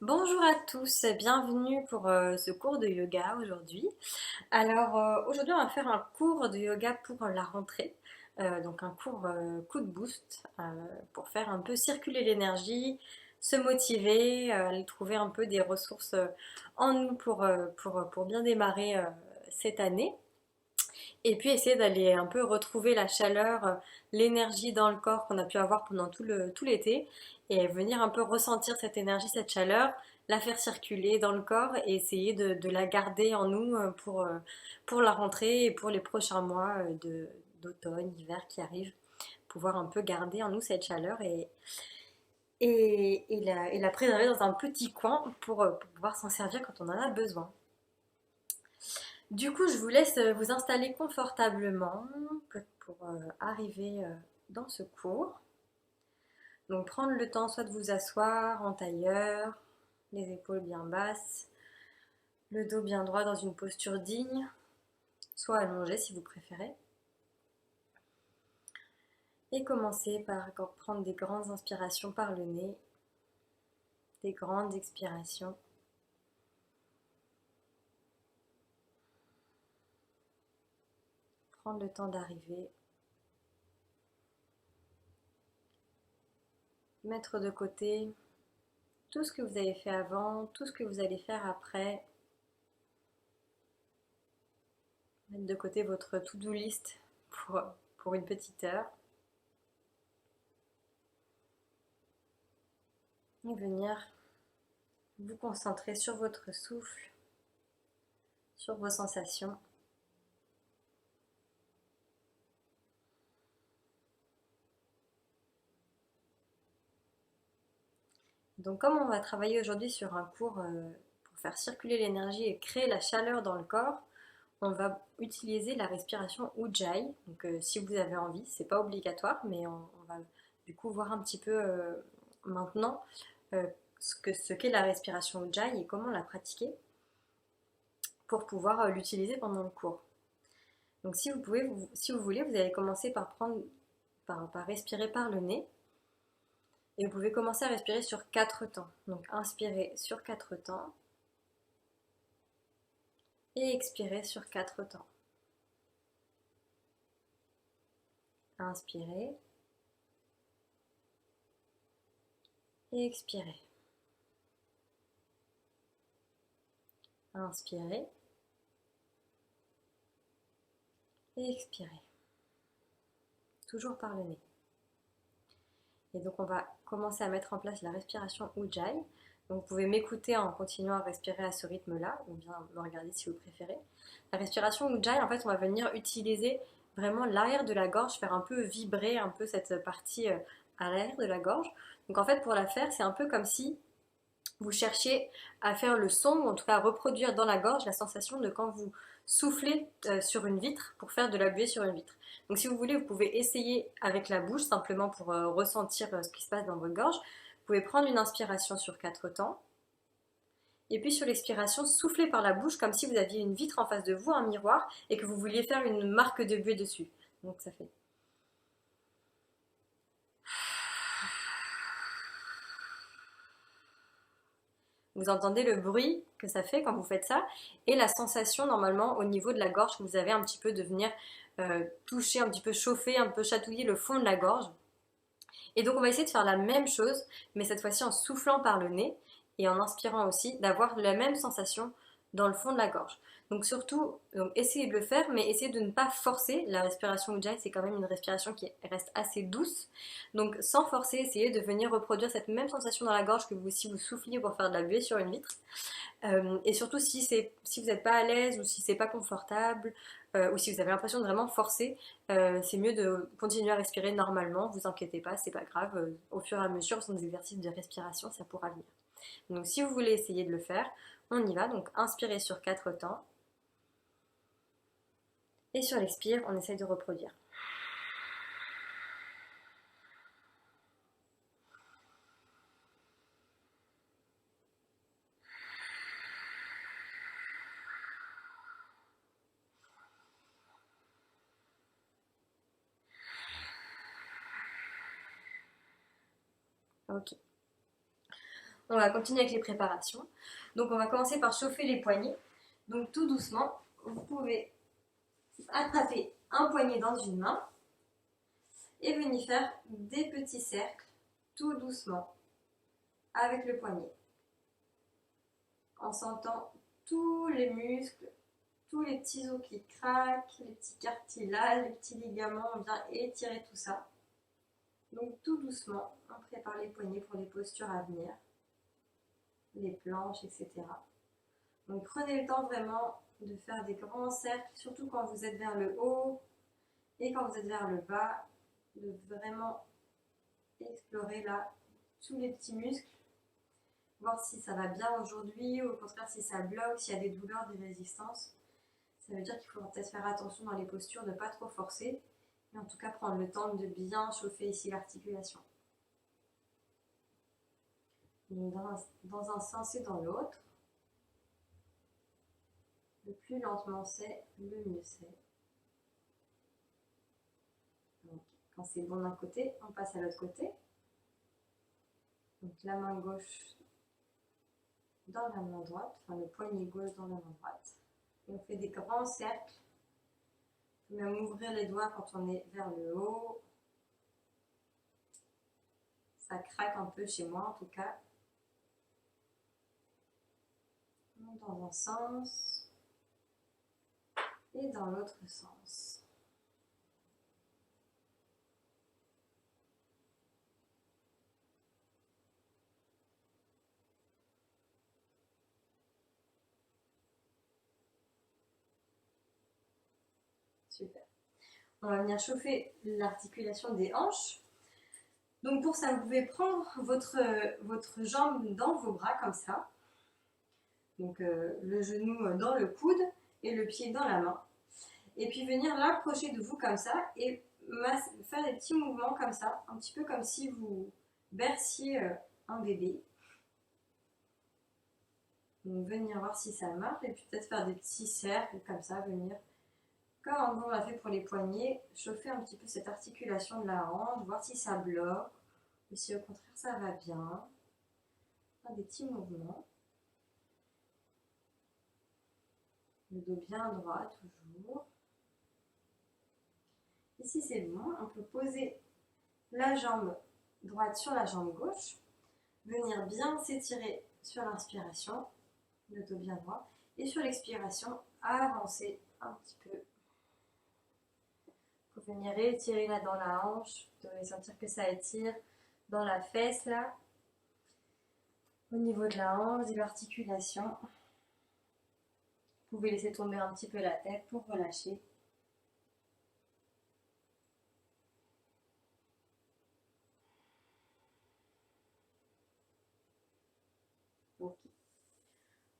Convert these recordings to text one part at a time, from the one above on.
Bonjour à tous, bienvenue pour ce cours de yoga aujourd'hui. Aujourd'hui on va faire un cours de yoga pour la rentrée, donc un cours coup de boost pour faire un peu circuler l'énergie, se motiver, aller trouver un peu des ressources en nous pour bien démarrer cette année. Et puis essayer d'aller un peu retrouver la chaleur, l'énergie dans le corps qu'on a pu avoir pendant tout l'été et venir un peu ressentir cette énergie, cette chaleur, la faire circuler dans le corps et essayer de la garder en nous pour la rentrée et pour les prochains mois d'automne, hiver qui arrivent. Pouvoir un peu garder en nous cette chaleur et la préserver dans un petit coin pour pouvoir s'en servir quand on en a besoin. Du coup, je vous laisse vous installer confortablement pour arriver dans ce cours. Donc, prendre le temps soit de vous asseoir en tailleur, les épaules bien basses, le dos bien droit dans une posture digne, soit allongé si vous préférez. Et commencer par prendre des grandes inspirations par le nez, des grandes expirations. Prendre le temps d'arriver. Mettre de côté tout ce que vous avez fait avant, tout ce que vous allez faire après. Mettre de côté votre to-do list pour une petite heure. Et venir vous concentrer sur votre souffle, sur vos sensations. Donc comme on va travailler aujourd'hui sur un cours pour faire circuler l'énergie et créer la chaleur dans le corps, on va utiliser la respiration Ujjayi. Donc si vous avez envie, c'est pas obligatoire, mais on va du coup voir un petit peu maintenant euh, ce qu'est la respiration Ujjayi et comment la pratiquer pour pouvoir l'utiliser pendant le cours. Donc si si vous voulez, vous allez commencer par respirer par le nez. Et vous pouvez commencer à respirer sur 4 temps. Donc inspirez sur 4 temps et expirez sur 4 temps. Inspirez et expirez. Inspirez et expirez. Toujours par le nez. Et donc on va commencer à mettre en place la respiration Ujjayi. Donc vous pouvez m'écouter en continuant à respirer à ce rythme-là, ou bien me regarder si vous préférez. La respiration Ujjayi, en fait, on va venir utiliser vraiment l'arrière de la gorge, faire un peu vibrer un peu cette partie à l'arrière de la gorge. Donc en fait, pour la faire, c'est un peu comme si vous cherchiez à faire le son, ou en tout cas à reproduire dans la gorge la sensation de quand vous soufflez sur une vitre pour faire de la buée sur une vitre. Donc si vous voulez, vous pouvez essayer avec la bouche simplement pour ressentir ce qui se passe dans votre gorge. Vous pouvez prendre une inspiration sur 4 temps. Et puis sur l'expiration, soufflez par la bouche comme si vous aviez une vitre en face de vous, un miroir, et que vous vouliez faire une marque de buée dessus. Donc ça fait. Vous entendez le bruit que ça fait quand vous faites ça et la sensation normalement au niveau de la gorge que vous avez un petit peu de venir toucher, un petit peu chauffer, un peu chatouiller le fond de la gorge. Et donc on va essayer de faire la même chose, mais cette fois-ci en soufflant par le nez et en inspirant aussi, d'avoir la même sensation dans le fond de la gorge. Donc surtout, essayez de le faire, mais essayez de ne pas forcer. La respiration Ujjayi, c'est quand même une respiration qui reste assez douce. Donc sans forcer, essayez de venir reproduire cette même sensation dans la gorge que si vous souffliez pour faire de la buée sur une vitre. Et surtout si vous n'êtes pas à l'aise ou si c'est pas confortable ou si vous avez l'impression de vraiment forcer, c'est mieux de continuer à respirer normalement. Vous inquiétez pas, c'est pas grave. Au fur et à mesure, ce sont des exercices de respiration, ça pourra venir. Donc si vous voulez essayer de le faire, on y va. Donc inspirez sur 4 temps. Et sur l'expire, on essaye de reproduire. Ok. On va continuer avec les préparations. Donc on va commencer par chauffer les poignets. Donc tout doucement, vous pouvez attraper un poignet dans une main et venir faire des petits cercles tout doucement avec le poignet. En sentant tous les muscles, tous les petits os qui craquent, les petits cartilages, les petits ligaments, on vient étirer tout ça. Donc tout doucement, on prépare les poignets pour les postures à venir, les planches, etc. Donc prenez le temps vraiment de faire des grands cercles, surtout quand vous êtes vers le haut et quand vous êtes vers le bas, de vraiment explorer là tous les petits muscles, voir si ça va bien aujourd'hui ou au contraire si ça bloque, s'il y a des douleurs, des résistances. Ça veut dire qu'il faut peut-être faire attention dans les postures, de ne pas trop forcer, et en tout cas prendre le temps de bien chauffer ici l'articulation. Dans un sens et dans l'autre. Le plus lentement c'est, le mieux c'est. Donc, quand c'est bon d'un côté, on passe à l'autre côté. Donc la main gauche dans la main droite, enfin le poignet gauche dans la main droite. Et on fait des grands cercles. On peut même ouvrir les doigts quand on est vers le haut. Ça craque un peu chez moi en tout cas. Dans un sens et dans l'autre sens. Super. On va venir chauffer l'articulation des hanches. Donc pour ça, vous pouvez prendre votre jambe dans vos bras comme ça. Donc le genou dans le coude et le pied dans la main. Et puis venir l'approcher de vous comme ça et faire des petits mouvements comme ça, un petit peu comme si vous berciez un bébé. Donc venir voir si ça marche et puis peut-être faire des petits cercles comme ça, venir comme on l'a fait pour les poignets, chauffer un petit peu cette articulation de la hanche, voir si ça bloque ou si au contraire ça va bien. Faire des petits mouvements. Le dos bien droit toujours. Et si c'est bon, on peut poser la jambe droite sur la jambe gauche, venir bien s'étirer sur l'inspiration, le dos bien droit, et sur l'expiration, avancer un petit peu. Vous pouvez venir étirer là dans la hanche, vous devez sentir que ça étire dans la fesse là, au niveau de la hanche, de l'articulation. Vous pouvez laisser tomber un petit peu la tête pour relâcher. Ok.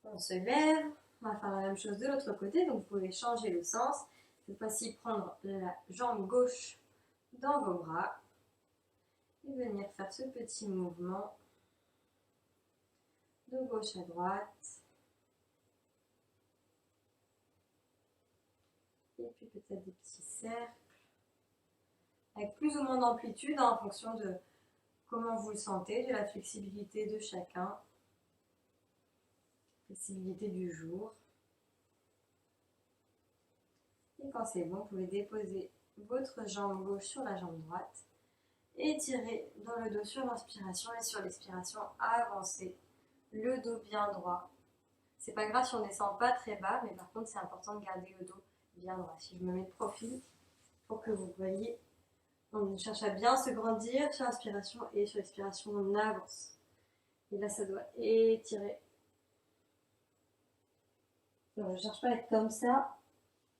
On se lève, on va faire la même chose de l'autre côté, donc vous pouvez changer le sens. Cette fois-ci, prendre la jambe gauche dans vos bras et venir faire ce petit mouvement de gauche à droite. Et puis peut-être des petits cercles avec plus ou moins d'amplitude en fonction de comment vous le sentez, de la flexibilité de chacun, flexibilité du jour. Et quand c'est bon, vous pouvez déposer votre jambe gauche sur la jambe droite et étirer dans le dos sur l'inspiration et sur l'expiration, avancer le dos bien droit. C'est pas grave si on descend pas très bas, mais par contre c'est important de garder le dos bien droit. Si je me mets de profil pour que vous voyez, on cherche à bien se grandir sur l'inspiration et sur l'expiration on avance. Et là ça doit étirer. Donc, je ne cherche pas à être comme ça,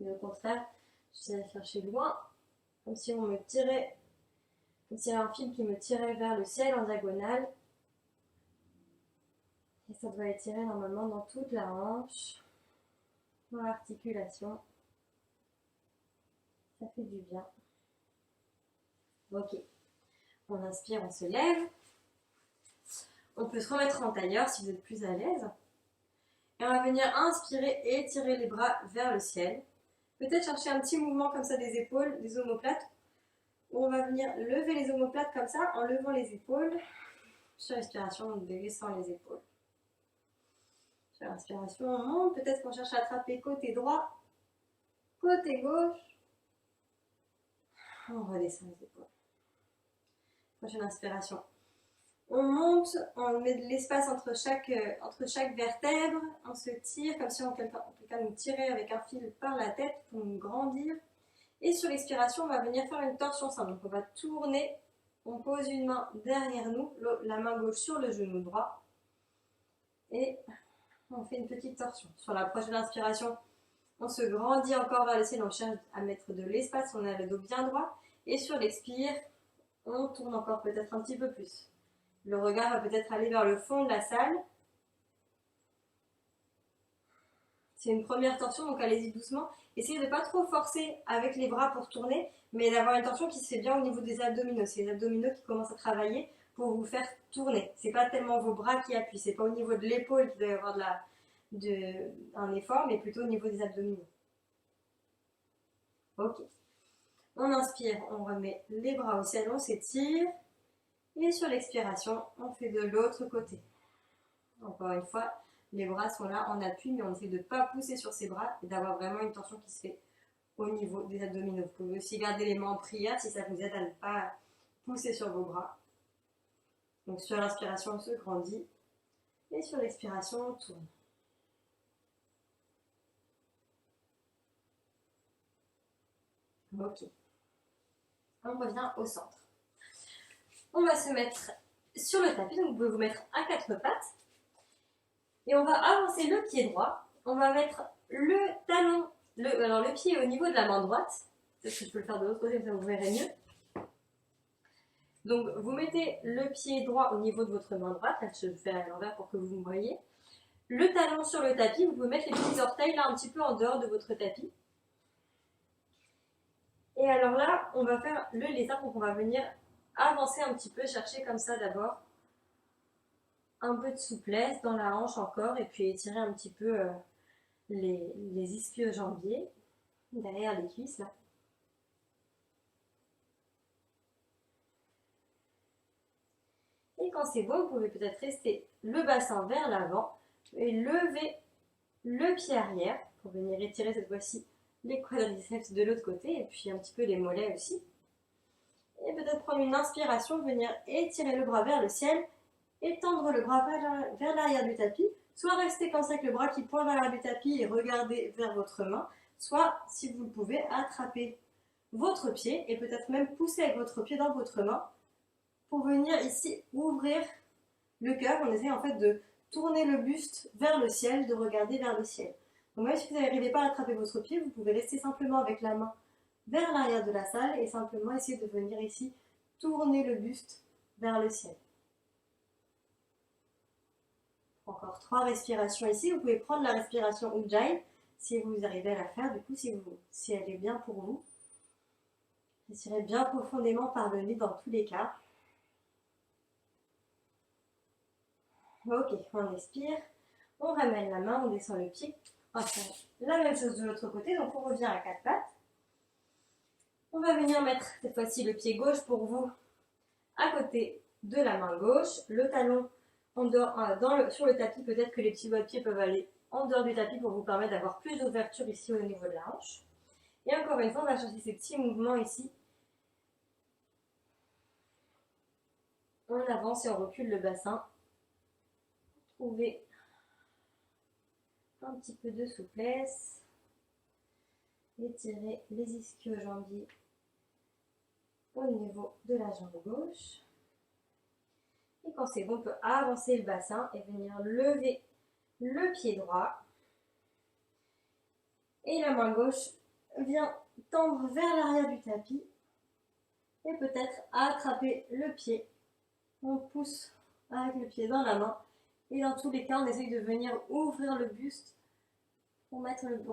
mais au contraire, je dirais chercher loin, comme si on me tirait, comme s'il y avait un fil qui me tirait vers le ciel en diagonale. Et ça doit étirer normalement dans toute la hanche, dans l'articulation. Ça fait du bien. Ok. On inspire, on se lève. On peut se remettre en tailleur si vous êtes plus à l'aise. Et on va venir inspirer et étirer les bras vers le ciel. Peut-être chercher un petit mouvement comme ça des épaules, des omoplates. Où on va venir lever les omoplates comme ça en levant les épaules. Sur l'expiration, on descend les épaules. Sur l'inspiration, on monte. Peut-être qu'on cherche à attraper côté droit, côté gauche. On redescend les épaules. Prochaine inspiration. On monte, on met de l'espace entre chaque vertèbre. On se tire comme si on quelqu'un nous tirait avec un fil par la tête pour nous grandir. Et sur l'expiration, on va venir faire une torsion simple. Donc on va tourner. On pose une main derrière nous, la main gauche sur le genou droit. Et on fait une petite torsion. Sur la prochaine inspiration, on se grandit encore vers le ciel. On cherche à mettre de l'espace. On a le dos bien droit. Et sur l'expire, on tourne encore peut-être un petit peu plus. Le regard va peut-être aller vers le fond de la salle. C'est une première torsion, donc allez-y doucement. Essayez de ne pas trop forcer avec les bras pour tourner, mais d'avoir une torsion qui se fait bien au niveau des abdominaux. C'est les abdominaux qui commencent à travailler pour vous faire tourner. C'est pas tellement vos bras qui appuient, c'est pas au niveau de l'épaule qu'il doit y avoir un effort, mais plutôt au niveau des abdominaux. Ok. On inspire, on remet les bras au ciel, on s'étire. Et sur l'expiration, on fait de l'autre côté. Encore une fois, les bras sont là en appui, mais on essaie de ne pas pousser sur ses bras et d'avoir vraiment une tension qui se fait au niveau des abdominaux. Vous pouvez aussi garder les mains en prière si ça vous aide à ne pas pousser sur vos bras. Donc sur l'inspiration, on se grandit. Et sur l'expiration, on tourne. Ok. On revient au centre. On va se mettre sur le tapis, donc vous pouvez vous mettre à quatre pattes. Et on va avancer le pied droit. On va mettre le talon, le pied au niveau de la main droite. Peut-être que je peux le faire de l'autre côté, ça vous verrez mieux. Donc vous mettez le pied droit au niveau de votre main droite. Là, je le fais à l'envers pour que vous me voyez. Le talon sur le tapis, vous pouvez mettre les petits orteils là un petit peu en dehors de votre tapis. Et alors là, on va faire le lézard, donc on va venir avancer un petit peu, chercher comme ça d'abord un peu de souplesse dans la hanche encore, et puis étirer un petit peu les ischio-jambiers derrière les cuisses là. Et quand c'est bon, vous pouvez peut-être rester le bassin vers l'avant et lever le pied arrière pour venir étirer cette fois-ci les quadriceps de l'autre côté, et puis un petit peu les mollets aussi. Et peut-être prendre une inspiration, venir étirer le bras vers le ciel, étendre le bras vers l'arrière du tapis, soit rester comme ça avec le bras qui pointe vers l'arrière du tapis et regarder vers votre main, soit, si vous le pouvez, attraper votre pied et peut-être même pousser avec votre pied dans votre main pour venir ici ouvrir le cœur. On essaie en fait de tourner le buste vers le ciel, de regarder vers le ciel. Donc même si vous n'arrivez pas à attraper votre pied, vous pouvez rester simplement avec la main vers l'arrière de la salle et simplement essayer de venir ici tourner le buste vers le ciel. Encore 3 respirations ici. Vous pouvez prendre la respiration Ujjayi si vous arrivez à la faire, du coup si elle est bien pour vous. Respirez bien profondément par le nez dans tous les cas. Ok, on expire, on ramène la main, on descend le pied. On va faire la même chose de l'autre côté, donc on revient à quatre pattes. On va venir mettre cette fois-ci le pied gauche pour vous à côté de la main gauche, le talon en dehors, sur le tapis. Peut-être que les petits doigts de pied peuvent aller en dehors du tapis pour vous permettre d'avoir plus d'ouverture ici au niveau de la hanche. Et encore une fois, on va chercher ces petits mouvements ici. On avance et on recule le bassin. Trouvez un petit peu de souplesse. Étirez les ischio-jambiers au niveau de la jambe gauche. Et quand c'est bon, on peut avancer le bassin et venir lever le pied droit. Et la main gauche vient tendre vers l'arrière du tapis. Et peut-être attraper le pied. On pousse avec le pied dans la main. Et dans tous les cas, on essaye de venir ouvrir le buste. Pour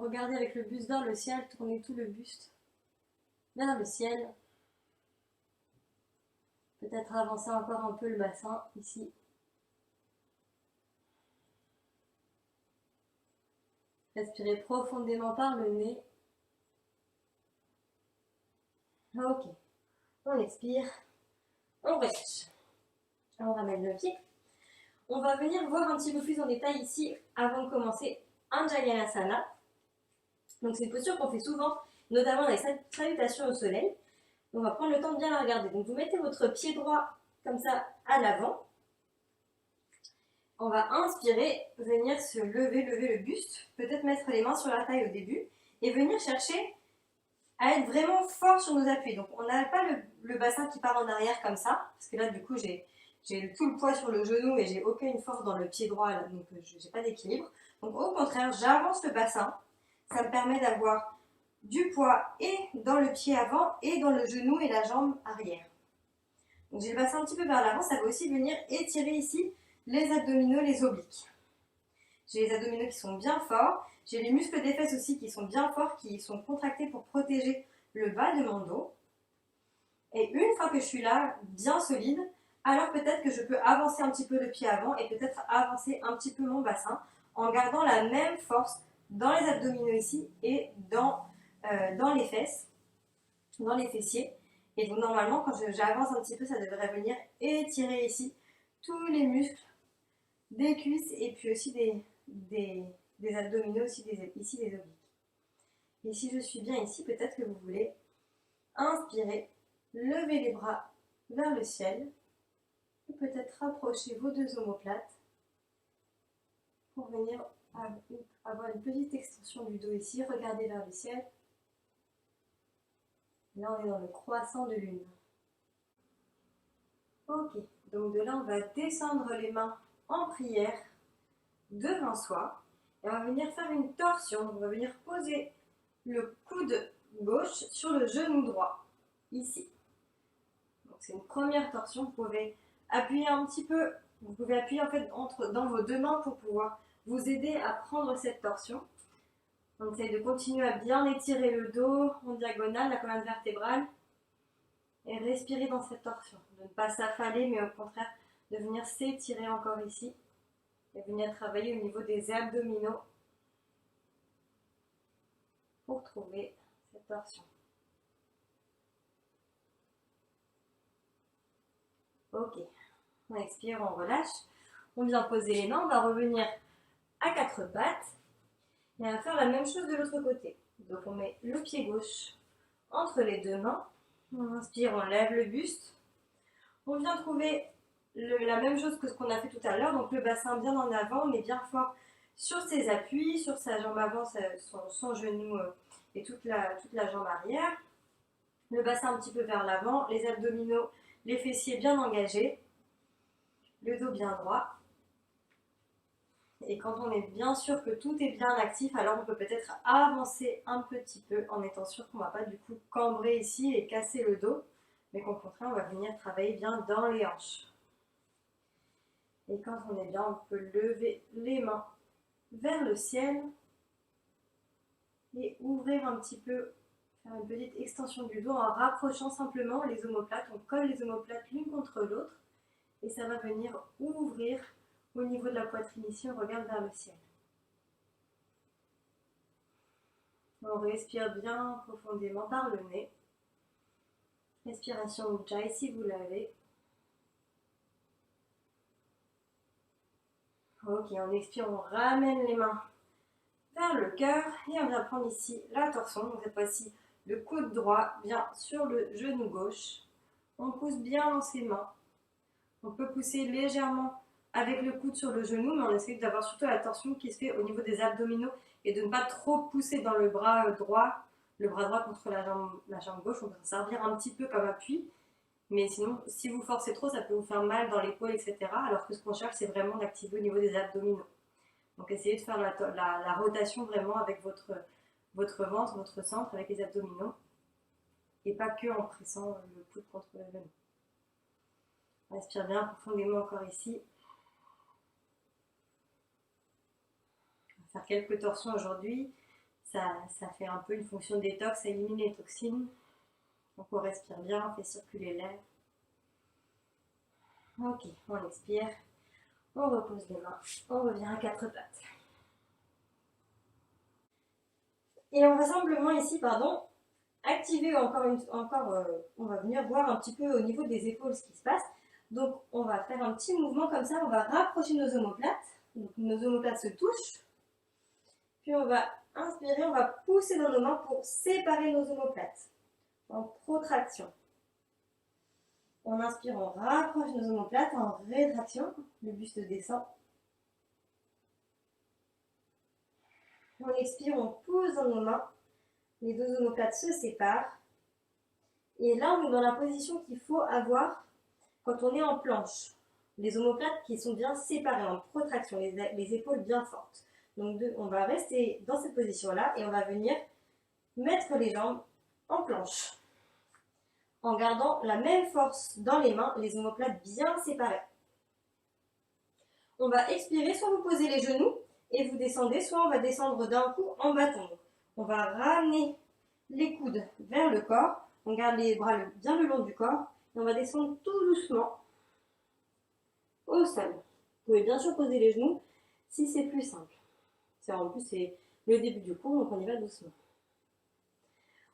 regarder avec le buste vers le ciel, tourner tout le buste vers le ciel. Peut-être avancer encore un peu le bassin ici. Respirez profondément par le nez. Ok. On expire. On relâche. On ramène le pied. On va venir voir un petit peu plus en détail ici, avant de commencer, un Jayanasana. Donc c'est une posture qu'on fait souvent, notamment dans les salutations au soleil. On va prendre le temps de bien la regarder. Donc vous mettez votre pied droit comme ça à l'avant. On va inspirer, venir se lever le buste, peut-être mettre les mains sur la taille au début et venir chercher à être vraiment fort sur nos appuis. Donc on n'a pas le bassin qui part en arrière comme ça, parce que là du coup j'ai tout le poids sur le genou et j'ai aucune force dans le pied droit, là, donc je n'ai pas d'équilibre. Donc au contraire, j'avance le bassin, ça me permet d'avoir du poids et dans le pied avant et dans le genou et la jambe arrière. Donc j'ai le bassin un petit peu vers l'avant, ça va aussi venir étirer ici les abdominaux, les obliques. J'ai les abdominaux qui sont bien forts, j'ai les muscles des fesses aussi qui sont bien forts, qui sont contractés pour protéger le bas de mon dos. Et une fois que je suis là, bien solide, alors peut-être que je peux avancer un petit peu le pied avant et peut-être avancer un petit peu mon bassin en gardant la même force dans les abdominaux ici et dans les fesses, dans les fessiers. Et donc normalement, quand j'avance un petit peu, ça devrait venir étirer ici tous les muscles des cuisses et puis aussi des abdominaux, aussi ici des obliques. Et si je suis bien ici, peut-être que vous voulez inspirer, lever les bras vers le ciel et peut-être rapprocher vos deux omoplates pour venir avoir une petite extension du dos ici, regardez vers le ciel. Là, on est dans le croissant de lune. Ok, donc de là, on va descendre les mains en prière devant soi. Et on va venir faire une torsion. On va venir poser le coude gauche sur le genou droit, ici. Donc c'est une première torsion. Vous pouvez appuyer un petit peu. Vous pouvez appuyer en fait dans vos deux mains pour pouvoir vous aider à prendre cette torsion. On essaye de continuer à bien étirer le dos en diagonale, la colonne vertébrale. Et respirer dans cette torsion. De ne pas s'affaler, mais au contraire, de venir s'étirer encore ici. Et venir travailler au niveau des abdominaux pour trouver cette torsion. Ok, on expire, on relâche. On vient poser les mains, on va revenir à quatre pattes. Et on va faire la même chose de l'autre côté. Donc on met le pied gauche entre les deux mains. On inspire, on lève le buste. On vient trouver la même chose que ce qu'on a fait tout à l'heure. Donc le bassin bien en avant, mais bien fort sur ses appuis, sur sa jambe avant, son genou et toute la jambe arrière. Le bassin un petit peu vers l'avant, les abdominaux, les fessiers bien engagés, le dos bien droit. Et quand on est bien sûr que tout est bien actif, alors on peut peut-être avancer un petit peu en étant sûr qu'on ne va pas du coup cambrer ici et casser le dos, mais qu'au contraire on va venir travailler bien dans les hanches. Et quand on est bien, on peut lever les mains vers le ciel et ouvrir un petit peu, faire une petite extension du dos en rapprochant simplement les omoplates. On colle les omoplates l'une contre l'autre et ça va venir ouvrir au niveau de la poitrine ici, on regarde vers le ciel. On respire bien profondément par le nez. Respiration Ujjayi si vous l'avez. Ok, on expire, on ramène les mains vers le cœur et on vient prendre ici la torsion. Donc cette fois-ci, le coude droit bien sur le genou gauche. On pousse bien dans ses mains. On peut pousser légèrement avec le coude sur le genou, mais on essaie d'avoir surtout la torsion qui se fait au niveau des abdominaux et de ne pas trop pousser dans le bras droit contre la jambe gauche. On peut s'en servir un petit peu comme appui, mais sinon, si vous forcez trop, ça peut vous faire mal dans l'épaule, etc. Alors que ce qu'on cherche, c'est vraiment d'activer au niveau des abdominaux. Donc essayez de faire la rotation vraiment avec votre ventre, votre centre, avec les abdominaux, et pas que en pressant le coude contre le genou. Respire bien profondément encore ici. Faire quelques torsions aujourd'hui, ça fait un peu une fonction détox, ça élimine les toxines. Donc on respire bien, on fait circuler l'air. Ok, on expire, on repose les mains, on revient à quatre pattes. Et on va simplement ici, activer on va venir voir un petit peu au niveau des épaules ce qui se passe. Donc on va faire un petit mouvement comme ça, on va rapprocher nos omoplates. Donc nos omoplates se touchent. Puis on va inspirer, on va pousser dans nos mains pour séparer nos omoplates en protraction. On inspire, on rapproche nos omoplates en rétraction, le buste descend. On expire, on pousse dans nos mains, les deux omoplates se séparent. Et là, on est dans la position qu'il faut avoir quand on est en planche. Les omoplates qui sont bien séparées en protraction, les épaules bien fortes. Donc on va rester dans cette position-là et on va venir mettre les jambes en planche. En gardant la même force dans les mains, les omoplates bien séparées. On va expirer, soit vous posez les genoux et vous descendez, soit on va descendre d'un coup en bâton. On va ramener les coudes vers le corps, on garde les bras bien le long du corps et on va descendre tout doucement au sol. Vous pouvez bien sûr poser les genoux si c'est plus simple. En plus, c'est le début du cours, donc on y va doucement.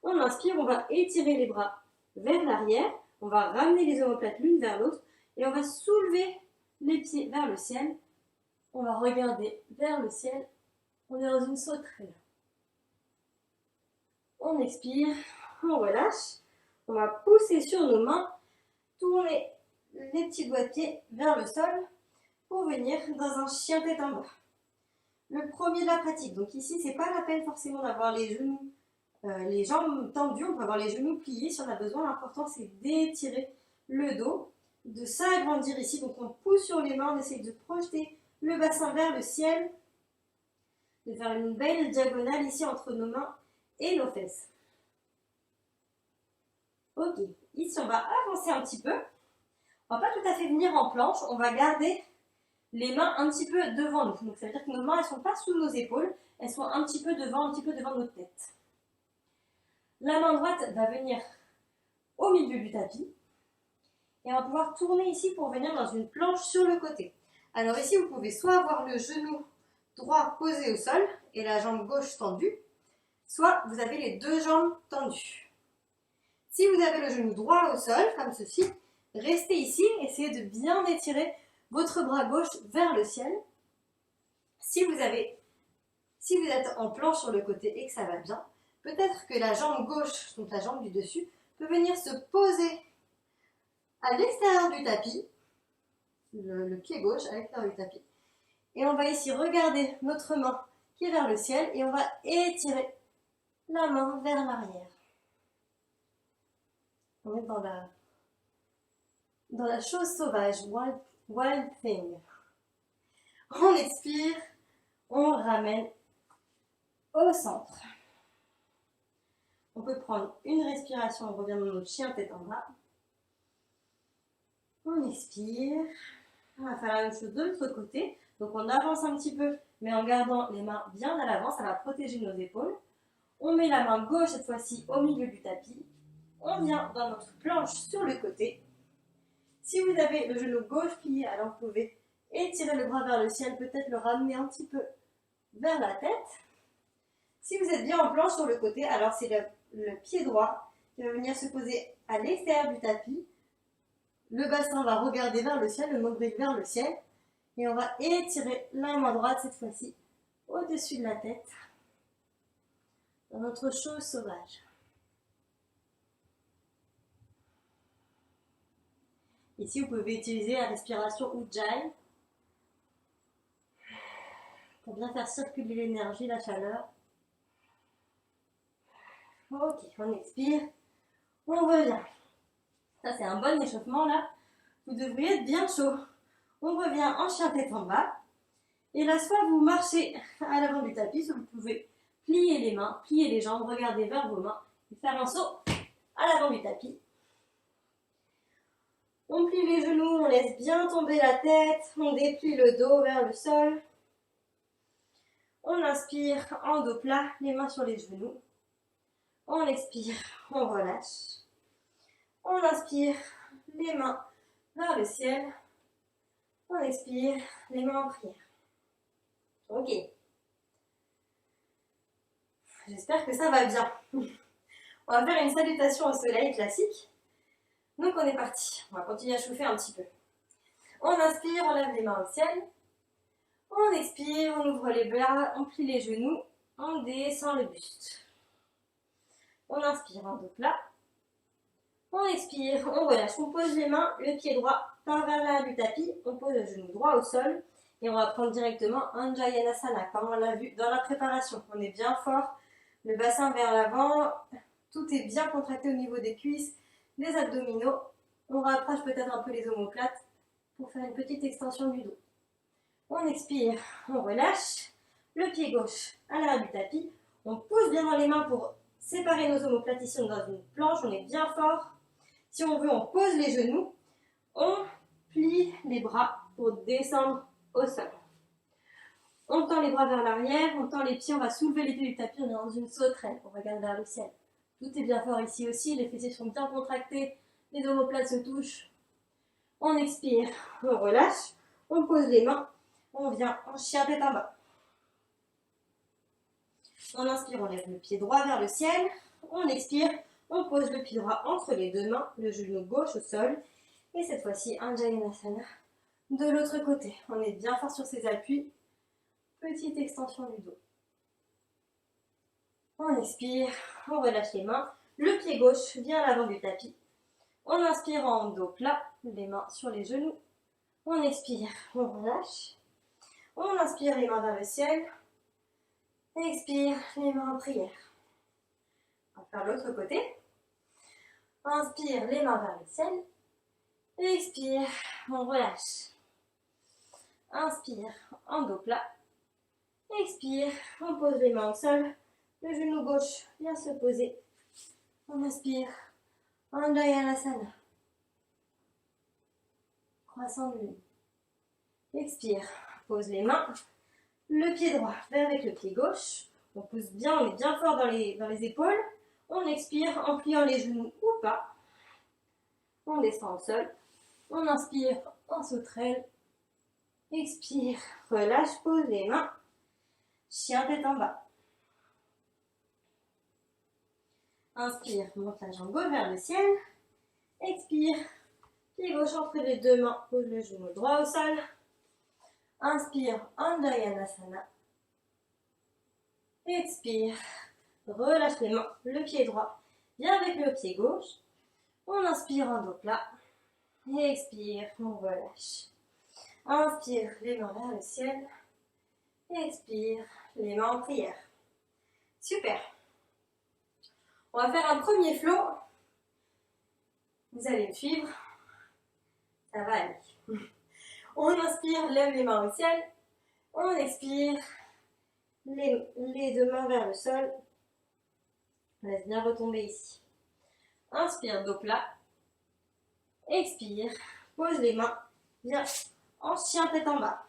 On inspire, on va étirer les bras vers l'arrière, on va ramener les omoplates l'une vers l'autre et on va soulever les pieds vers le ciel. On va regarder vers le ciel, on est dans une sauterelle. On expire, on relâche, on va pousser sur nos mains, tourner les petits doigts de pied vers le sol pour venir dans un chien tête en bas. Le premier de la pratique, donc ici c'est pas la peine forcément d'avoir les genoux, les jambes tendues, on peut avoir les genoux pliés si on a besoin. L'important c'est d'étirer le dos, de s'agrandir ici, donc on pousse sur les mains, on essaye de projeter le bassin vers le ciel, de faire une belle diagonale ici entre nos mains et nos fesses. Ok, ici on va avancer un petit peu, on va pas tout à fait venir en planche, on va garder les mains un petit peu devant nous. Donc ça veut dire que nos mains, elles ne sont pas sous nos épaules, elles sont un petit peu devant notre tête. La main droite va venir au milieu du tapis. Et on va pouvoir tourner ici pour venir dans une planche sur le côté. Alors ici, vous pouvez soit avoir le genou droit posé au sol et la jambe gauche tendue, soit vous avez les deux jambes tendues. Si vous avez le genou droit au sol, comme ceci, restez ici, essayez de bien étirer votre bras gauche vers le ciel. Si vous êtes en planche sur le côté et que ça va bien, peut-être que la jambe gauche, donc la jambe du dessus, peut venir se poser à l'extérieur du tapis, le pied gauche à l'extérieur du tapis. Et on va ici regarder notre main qui est vers le ciel et on va étirer la main vers l'arrière. On est dans la chose sauvage, wild thing. On expire, on ramène au centre. On peut prendre une respiration, on revient dans notre chien tête en bas. On expire. On va faire la même chose de l'autre côté. Donc on avance un petit peu, mais en gardant les mains bien à l'avant, ça va protéger nos épaules. On met la main gauche cette fois-ci au milieu du tapis. On vient dans notre planche sur le côté. Si vous avez le genou gauche plié, alors vous pouvez étirer le bras vers le ciel, peut-être le ramener un petit peu vers la tête. Si vous êtes bien en planche sur le côté, alors c'est le pied droit qui va venir se poser à l'extérieur du tapis. Le bassin va regarder vers le ciel, le nombril vers le ciel. Et on va étirer la main droite cette fois-ci au-dessus de la tête dans notre chose sauvage. Ici, vous pouvez utiliser la respiration Ujjayi pour bien faire circuler l'énergie, la chaleur. Ok, on expire, on revient. Ça, c'est un bon échauffement là. Vous devriez être bien chaud. On revient en chien tête en bas. Et là, soit vous marchez à l'avant du tapis, soit vous pouvez plier les mains, plier les jambes, regarder vers vos mains et faire un saut à l'avant du tapis. On plie les genoux, on laisse bien tomber la tête, on déplie le dos vers le sol. On inspire en dos plat, les mains sur les genoux. On expire, on relâche. On inspire, les mains vers le ciel. On expire, les mains en prière. Ok. J'espère que ça va bien. On va faire une salutation au soleil classique. Donc on est parti. On va continuer à chauffer un petit peu. On inspire, on lève les mains au ciel. On expire, on ouvre les bras, on plie les genoux, on descend le buste. On inspire en dos plat. On expire, on relâche, on pose les mains, le pied droit part vers l'arrière du tapis, on pose le genou droit au sol et on va prendre directement un Jayanasana, comme on l'a vu dans la préparation. On est bien fort, le bassin vers l'avant, tout est bien contracté au niveau des cuisses, des abdominaux. On rapproche peut-être un peu les omoplates pour faire une petite extension du dos. On expire, on relâche, le pied gauche à l'arrière du tapis, on pousse bien dans les mains pour séparer nos omoplates ici dans une planche, on est bien fort. Si on veut, on pose les genoux, on plie les bras pour descendre au sol. On tend les bras vers l'arrière, on tend les pieds, on va soulever les pieds du tapis, on est dans une sauterelle, on regarde vers le ciel. Tout est bien fort ici aussi, les fessiers sont bien contractés, les omoplates se touchent. On expire, on relâche, on pose les mains, on vient en chien tête en bas. On inspire, on lève le pied droit vers le ciel, on expire, on pose le pied droit entre les deux mains, le genou gauche au sol, et cette fois-ci un Jayanasana de l'autre côté. On est bien fort sur ses appuis, petite extension du dos. On expire, on relâche les mains, le pied gauche vient à l'avant du tapis. On inspire en dos plat, les mains sur les genoux. On expire, on relâche. On inspire les mains vers le ciel. Expire, les mains en prière. On va faire l'autre côté. Inspire, les mains vers le ciel. Expire, on relâche. Inspire, en dos plat. Expire, on pose les mains au sol. Le genou gauche vient se poser. On inspire, un Jayanasana. Croissant de lune. Expire, pose les mains. Le pied droit avec le pied gauche. On pousse bien, on est bien fort dans les épaules. On expire en pliant les genoux ou pas. On descend au sol. On inspire en sauterelle. Expire, relâche, pose les mains. Chien tête en bas. Inspire, monte la jambe gauche vers le ciel. Expire, pied gauche entre les deux mains, pose le genou droit au sol. Inspire, Jayanasana. Expire, relâche les mains, le pied droit vient avec le pied gauche. On inspire en dos plat. Expire, on relâche. Inspire, les mains vers le ciel. Expire, les mains en prière. Super. On va faire un premier flow. Vous allez me suivre. Ça va aller. On inspire, lève les mains au ciel. On expire, les deux mains vers le sol. On laisse bien retomber ici. Inspire, dos plat. Expire, pose les mains. Viens en chien tête en bas.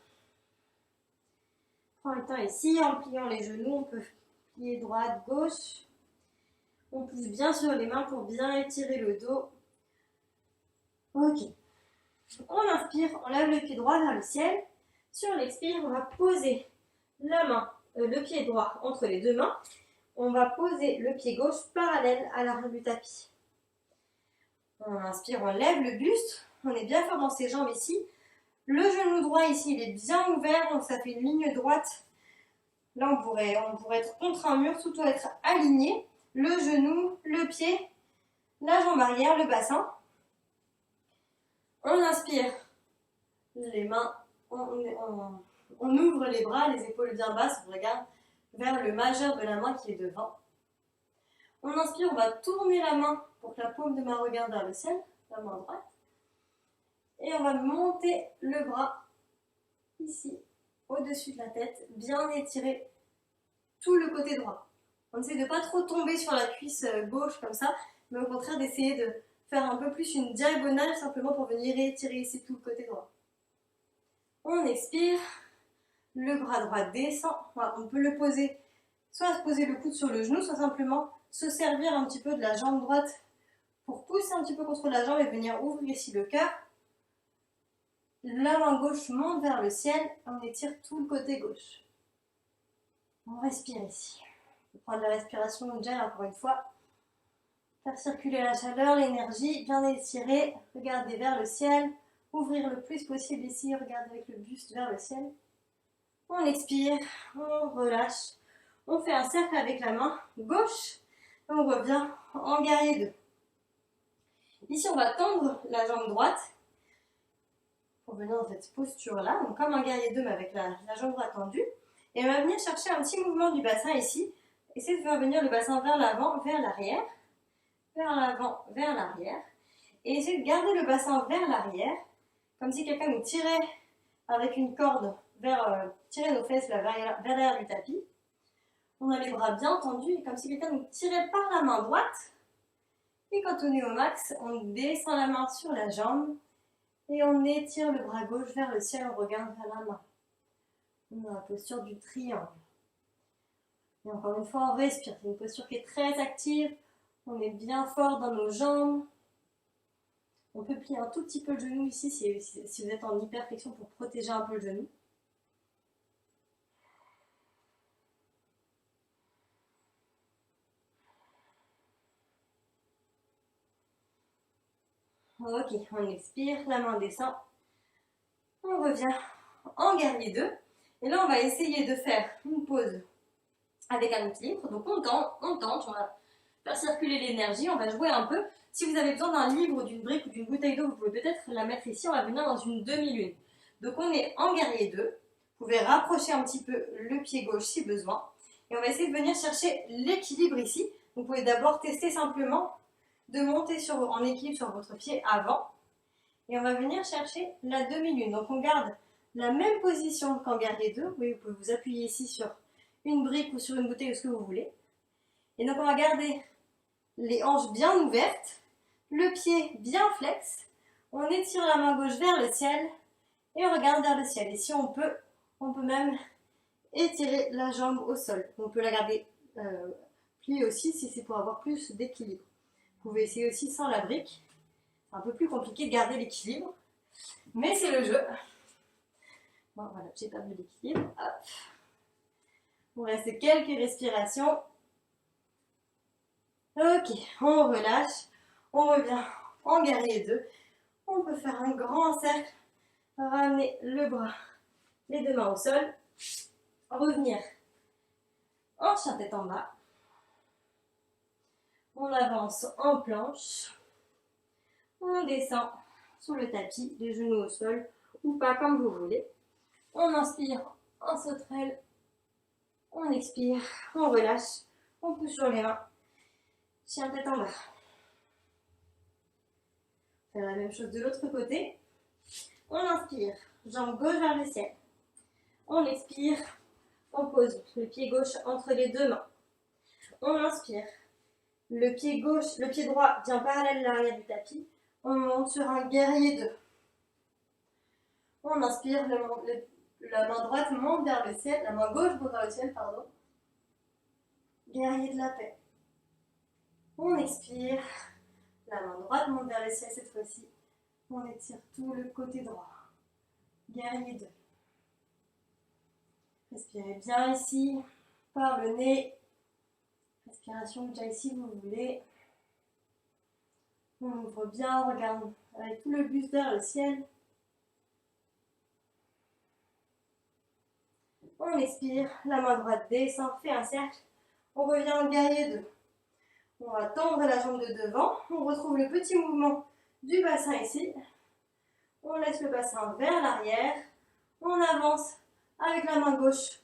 Prends le temps ici, en pliant les genoux, on peut plier droite, gauche. On pousse bien sur les mains pour bien étirer le dos. Ok. On inspire, on lève le pied droit vers le ciel. Sur l'expire, on va poser le pied droit entre les deux mains. On va poser le pied gauche parallèle à l'arrière du tapis. On inspire, on lève le buste. On est bien fort dans ses jambes ici. Le genou droit ici, il est bien ouvert, donc ça fait une ligne droite. Là, on pourrait être contre un mur, surtout être aligné. Le genou, le pied, la jambe arrière, le bassin. On inspire, les mains, on ouvre les bras, les épaules bien basses, on regarde vers le majeur de la main qui est devant. On inspire, on va tourner la main pour que la paume de main regarde vers le ciel, la main droite. Et on va monter le bras ici, au-dessus de la tête, bien étirer tout le côté droit. On essaie de ne pas trop tomber sur la cuisse gauche comme ça, mais au contraire d'essayer de faire un peu plus une diagonale simplement pour venir étirer ici tout le côté droit. On expire, le bras droit descend, on peut le poser, soit se poser le coude sur le genou, soit simplement se servir un petit peu de la jambe droite pour pousser un petit peu contre la jambe et venir ouvrir ici le cœur. La main gauche monte vers le ciel, on étire tout le côté gauche. On respire ici. On peut prendre la respiration Ujjayi encore une fois. Faire circuler la chaleur, l'énergie, bien étirer. Regardez vers le ciel. ouvrir le plus possible ici, regardez avec le buste vers le ciel. On expire, on relâche, on fait un cercle avec la main gauche, et on revient en guerrier 2. Ici, on va tendre la jambe droite pour venir dans cette posture-là, donc comme un guerrier 2, mais avec la jambe droite tendue. Et on va venir chercher un petit mouvement du bassin ici. Essayez de faire venir le bassin vers l'avant, vers l'arrière, vers l'avant, vers l'arrière. Et essayez de garder le bassin vers l'arrière, comme si quelqu'un nous tirait avec une corde vers, tirer nos fesses vers l'arrière du tapis. On a les bras bien tendus, comme si quelqu'un nous tirait par la main droite. Et quand on est au max, on descend la main sur la jambe et on étire le bras gauche vers le ciel, on regarde vers la main. On est dans la posture du triangle. Et encore une fois, on respire. C'est une posture qui est très active. On est bien fort dans nos jambes. On peut plier un tout petit peu le genou ici si vous êtes en hyperflexion pour protéger un peu le genou. Ok, on expire, la main descend. On revient en guerrier 2. Et là, on va essayer de faire une pause avec un équilibre. Donc on tente, on va faire circuler l'énergie, on va jouer un peu. Si vous avez besoin d'un livre, d'une brique ou d'une bouteille d'eau, vous pouvez peut-être la mettre ici, on va venir dans une demi-lune. Donc on est en guerrier 2. Vous pouvez rapprocher un petit peu le pied gauche si besoin. Et on va essayer de venir chercher l'équilibre ici. Vous pouvez d'abord tester simplement de monter en équilibre sur votre pied avant. Et on va venir chercher la demi-lune. Donc on garde la même position qu'en guerrier 2. Oui, vous pouvez vous appuyer ici sur une brique ou sur une bouteille ou ce que vous voulez. Et donc on va garder les hanches bien ouvertes, le pied bien flex. On étire la main gauche vers le ciel et on regarde vers le ciel. Et si on peut même étirer la jambe au sol. On peut la garder pliée aussi si c'est pour avoir plus d'équilibre. Vous pouvez essayer aussi sans la brique. C'est un peu plus compliqué de garder l'équilibre, mais c'est le jeu. Bon, voilà, j'ai perdu l'équilibre. Hop. Il reste quelques respirations. Ok, on relâche. On revient en guerrier 2. On peut faire un grand cercle. Ramener le bras, les deux mains au sol. Revenir en chien tête en bas. On avance en planche. On descend sur le tapis, les genoux au sol ou pas comme vous voulez. On inspire en sauterelle. On expire, on relâche, on pousse sur les mains. Chien tête en bas. Faire la même chose de l'autre côté. On inspire, jambe gauche vers le ciel. On expire, on pose le pied gauche entre les deux mains. On inspire, le pied droit vient parallèle à l'arrière du tapis. On monte sur un guerrier 2. On inspire, la main droite monte vers le ciel, la main gauche monte vers le ciel, pardon. Guerrier de la paix. On expire, la main droite monte vers le ciel cette fois-ci. On étire tout le côté droit. Guerrier 2. Respirez bien ici, par le nez. Respiration déjà ici, vous voulez. On ouvre bien, on regarde avec tout le buste vers le ciel. On expire, la main droite descend, fait un cercle. On revient en guerrier 2. On va tendre la jambe de devant. On retrouve le petit mouvement du bassin ici. On laisse le bassin vers l'arrière. On avance avec la main gauche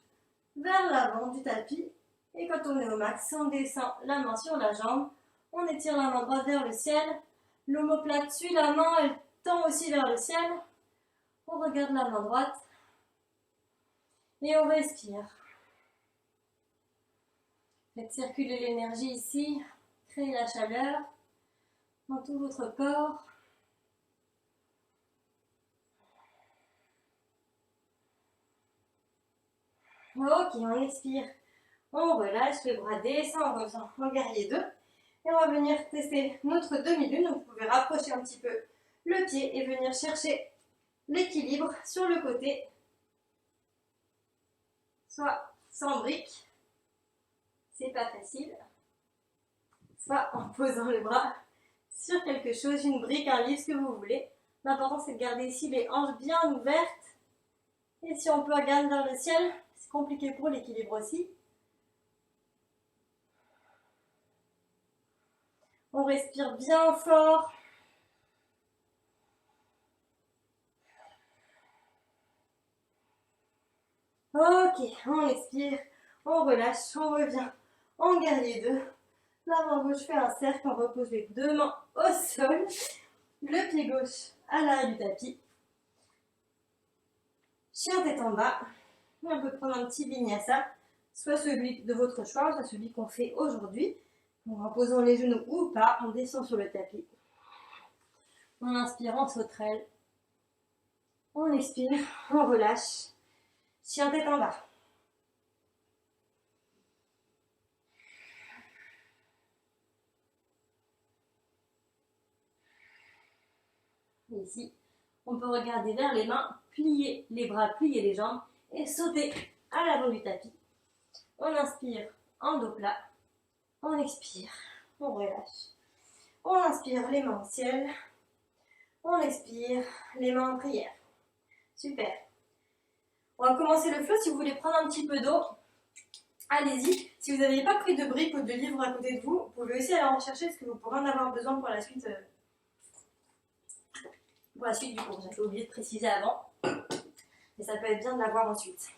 vers l'avant du tapis. Et quand on est au max, on descend la main sur la jambe. On étire la main droite vers le ciel. L'omoplate suit la main, elle tend aussi vers le ciel. On regarde la main droite. Et on respire. Faites circuler l'énergie ici. Créez la chaleur dans tout votre corps. Ok, on expire. On relâche, les bras descendent, on revient en guerrier 2. Et on va venir tester notre demi-lune. Donc vous pouvez rapprocher un petit peu le pied et venir chercher l'équilibre sur le côté. Soit sans brique, c'est pas facile. Soit en posant les bras sur quelque chose, une brique, un livre, ce que vous voulez. L'important c'est de garder ici les hanches bien ouvertes. Et si on peut regarder vers le ciel, c'est compliqué pour l'équilibre aussi. On respire bien fort. Ok, on expire, on relâche, on revient en guerrier 2. La main gauche fait un cercle, on repose les deux mains au sol. Le pied gauche à l'arrière du tapis. Chien tête en bas. On peut prendre un petit vinyasa, soit celui de votre choix, soit celui qu'on fait aujourd'hui. En posant les genoux ou pas, on descend sur le tapis. On inspire en sauterelle. On expire, on relâche. Chien tête en bas. Ici, on peut regarder vers les mains, plier les bras, plier les jambes et sauter à l'avant du tapis. On inspire en dos plat. On expire, on relâche. On inspire les mains au ciel. On expire les mains en prière. Super. On va commencer le flow. Si vous voulez prendre un petit peu d'eau, allez-y. Si vous n'avez pas pris de briques ou de livres à côté de vous, vous pouvez aussi aller en chercher parce que vous pourrez en avoir besoin pour la suite. Du cours. J'avais oublié de préciser avant. Et ça peut être bien de l'avoir ensuite.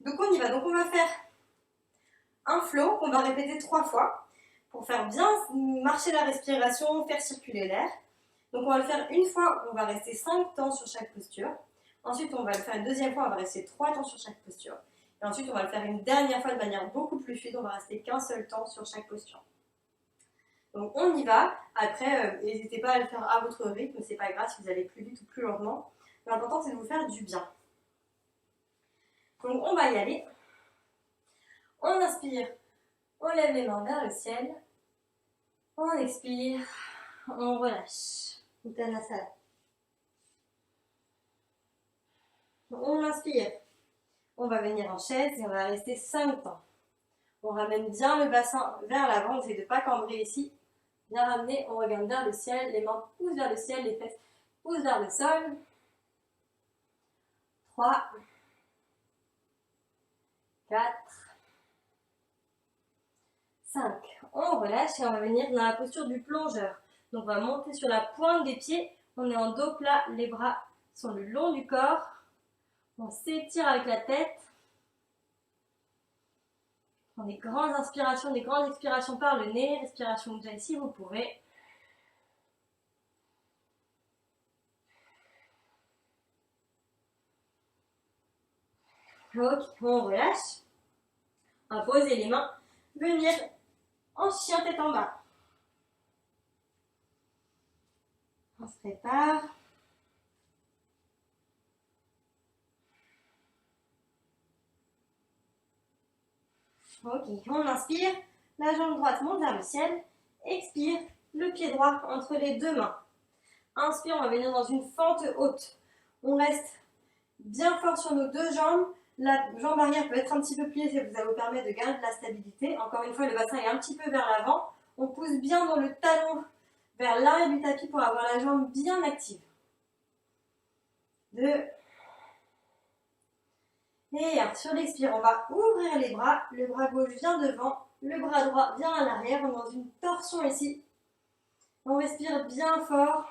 Donc on y va. Donc on va faire un flow qu'on va répéter 3 fois pour faire bien marcher la respiration, faire circuler l'air. Donc on va le faire une fois, on va rester 5 temps sur chaque posture. Ensuite on va le faire une deuxième fois, on va rester 3 temps sur chaque posture. Et ensuite on va le faire une dernière fois de manière beaucoup plus fluide, on va rester qu'un seul temps sur chaque posture. Donc on y va. Après, n'hésitez pas à le faire à votre rythme, c'est pas grave si vous allez plus vite ou plus lentement. L'important c'est de vous faire du bien. Donc on va y aller. On inspire, on lève les mains vers le ciel. On expire, on relâche. Uttanasana. On inspire. On va venir en chaise et on va rester 5 temps. On ramène bien le bassin vers l'avant, on essaie de ne pas cambrer ici. Bien ramener, on regarde vers le ciel, les mains poussent vers le ciel, les fesses poussent vers le sol. 3, 4, 5. On relâche et on va venir dans la posture du plongeur. Donc on va monter sur la pointe des pieds, on est en dos plat, les bras sont le long du corps. On s'étire avec la tête. On des grandes inspirations, des grandes expirations par le nez. Respiration Ujjayi si vous pouvez. Ok, on relâche. On va poser les mains. Venir en chien tête en bas. On se prépare. Ok, on inspire, la jambe droite monte vers le ciel, expire, le pied droit entre les deux mains. Inspire, on va venir dans une fente haute. On reste bien fort sur nos deux jambes. La jambe arrière peut être un petit peu pliée, ça vous permet de garder de la stabilité. Encore une fois, le bassin est un petit peu vers l'avant. On pousse bien dans le talon vers l'arrière du tapis pour avoir la jambe bien active. 2. Et sur l'expire, on va ouvrir les bras. Le bras gauche vient devant, le bras droit vient à l'arrière. On est dans une torsion ici. On respire bien fort.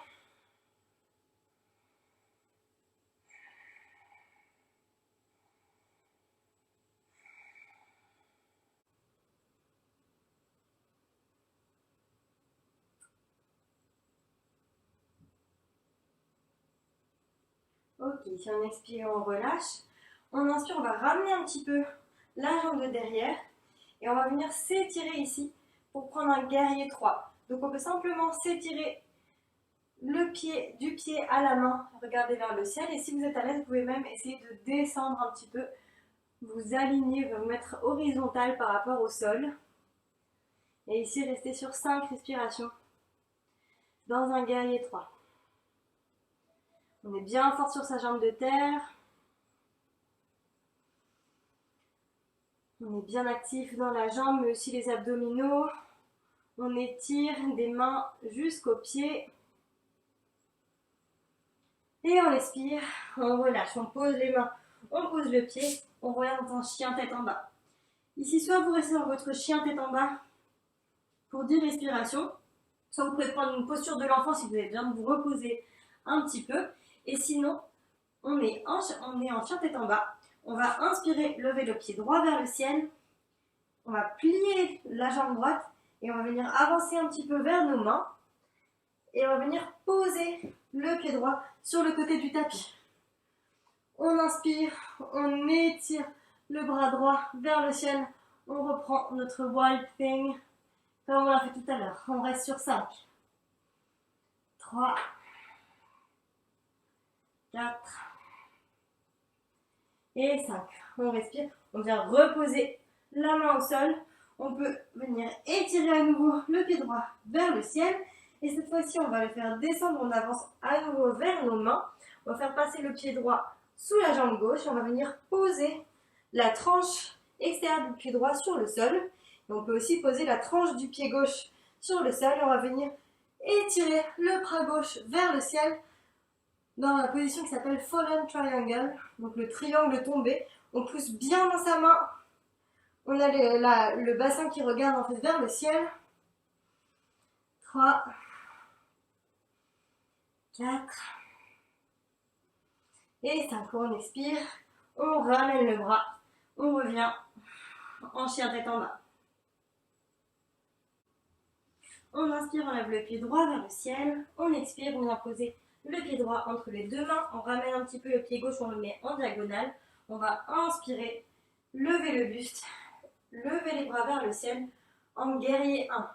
Ok, si on expire, on relâche. On inspire, on va ramener un petit peu la jambe de derrière. Et on va venir s'étirer ici pour prendre un guerrier 3. Donc on peut simplement s'étirer le pied du pied à la main, regarder vers le ciel. Et si vous êtes à l'aise, vous pouvez même essayer de descendre un petit peu, vous aligner, vous mettre horizontal par rapport au sol. Et ici, rester sur 5 respirations dans un guerrier 3. On est bien fort sur sa jambe de terre. On est bien actif dans la jambe, mais aussi les abdominaux. On étire des mains jusqu'aux pieds. Et on expire, on relâche, on pose les mains, on pose le pied, on regarde dans un chien tête en bas. Ici, soit vous restez dans votre chien tête en bas pour 10 respirations, soit vous pouvez prendre une posture de l'enfant si vous avez besoin de vous reposer un petit peu. Et sinon, on est en chien tête en bas. On va inspirer, lever le pied droit vers le ciel. On va plier la jambe droite et on va venir avancer un petit peu vers nos mains. Et on va venir poser le pied droit sur le côté du tapis. On inspire, on étire le bras droit vers le ciel. On reprend notre wild thing comme on l'a fait tout à l'heure. On reste sur 5, 3, 4 et 5. On respire, on vient reposer la main au sol. On peut venir étirer à nouveau le pied droit vers le ciel. Et cette fois-ci, on va le faire descendre. On avance à nouveau vers nos mains. On va faire passer le pied droit sous la jambe gauche. On va venir poser la tranche extérieure du pied droit sur le sol. Et on peut aussi poser la tranche du pied gauche sur le sol. Et on va venir étirer le bras gauche vers le ciel dans la position qui s'appelle Fallen Triangle. Donc le triangle tombé. On pousse bien dans sa main. On a le bassin qui regarde en fait vers le ciel. 3, 4 et 5. On expire, on ramène le bras, on revient en chien tête en bas. On inspire, on lève le pied droit vers le ciel. On expire, on vient poser le pied droit entre les deux mains. On ramène un petit peu le pied gauche, on le met en diagonale. On va inspirer, lever le buste, lever les bras vers le ciel en guerrier 1.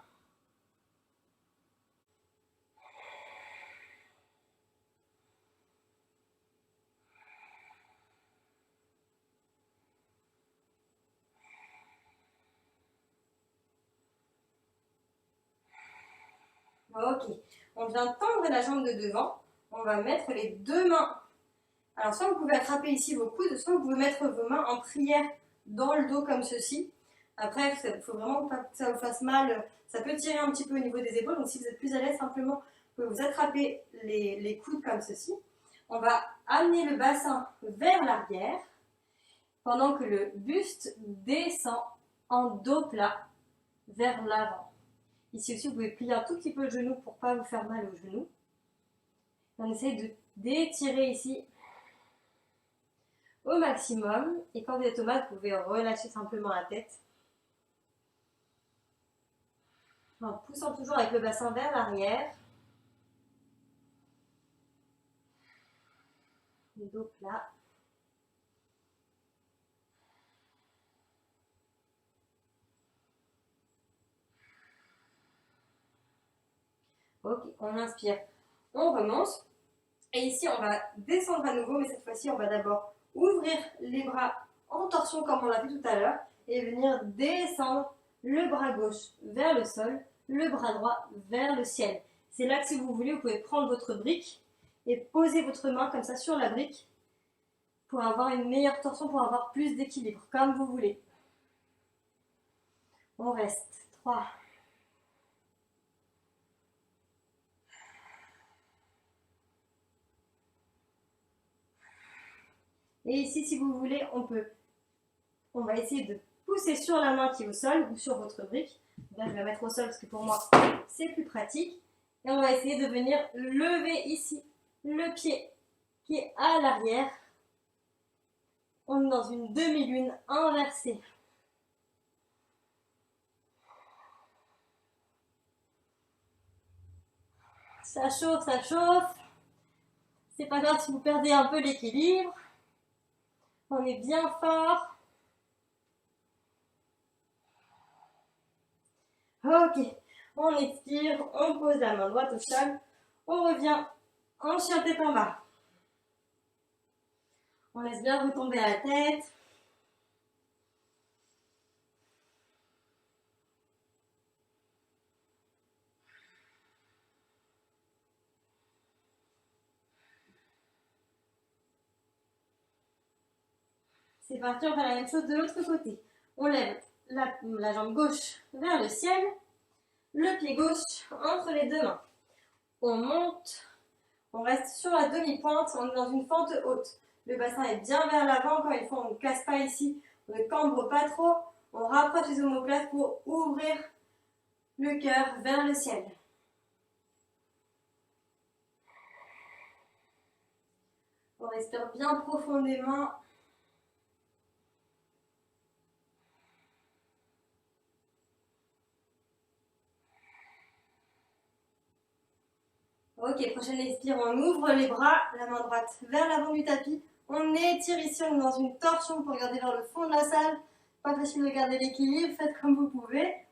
Ok, on vient tendre la jambe de devant. On va mettre les deux mains. Alors, soit vous pouvez attraper ici vos coudes, soit vous pouvez mettre vos mains en prière dans le dos comme ceci. Après, il faut vraiment pas que ça vous fasse mal. Ça peut tirer un petit peu au niveau des épaules. Donc, si vous êtes plus à l'aise, simplement, vous pouvez vous attraper les coudes comme ceci. On va amener le bassin vers l'arrière pendant que le buste descend en dos plat vers l'avant. Ici aussi, vous pouvez plier un tout petit peu le genou pour ne pas vous faire mal au genou. On essaie d'étirer ici au maximum. Et quand vous êtes au mat, vous pouvez relâcher simplement la tête. En poussant toujours avec le bassin vers l'arrière. Le dos plat. Ok, on inspire, on remonte. Et ici, on va descendre à nouveau, mais cette fois-ci, on va d'abord ouvrir les bras en torsion comme on l'a fait tout à l'heure et venir descendre le bras gauche vers le sol, le bras droit vers le ciel. C'est là que si vous voulez, vous pouvez prendre votre brique et poser votre main comme ça sur la brique pour avoir une meilleure torsion, pour avoir plus d'équilibre, comme vous voulez. On reste. 3, et ici, si vous voulez, on va essayer de pousser sur la main qui est au sol ou sur votre brique. Là, je vais la mettre au sol parce que pour moi, c'est plus pratique. Et on va essayer de venir lever ici le pied qui est à l'arrière. On est dans une demi-lune inversée. Ça chauffe, ça chauffe. C'est pas grave si vous perdez un peu l'équilibre. On est bien fort. Ok, on expire, on pose la main droite au sol. On revient en chien tête en bas. On laisse bien retomber la tête. C'est parti, on fait la même chose de l'autre côté. On lève la jambe gauche vers le ciel, le pied gauche entre les deux mains. On monte, On reste sur la demi-pointe, on est dans une fente haute. Le bassin est bien vers l'avant, encore une fois, on ne casse pas ici, on ne cambre pas trop. On rapproche les omoplates pour ouvrir le cœur vers le ciel. On respire bien profondément. Ok, prochaine expire, on ouvre les bras, la main droite vers l'avant du tapis. On étire ici, on est dans une torsion pour regarder vers le fond de la salle. Pas facile de garder l'équilibre, faites comme vous pouvez.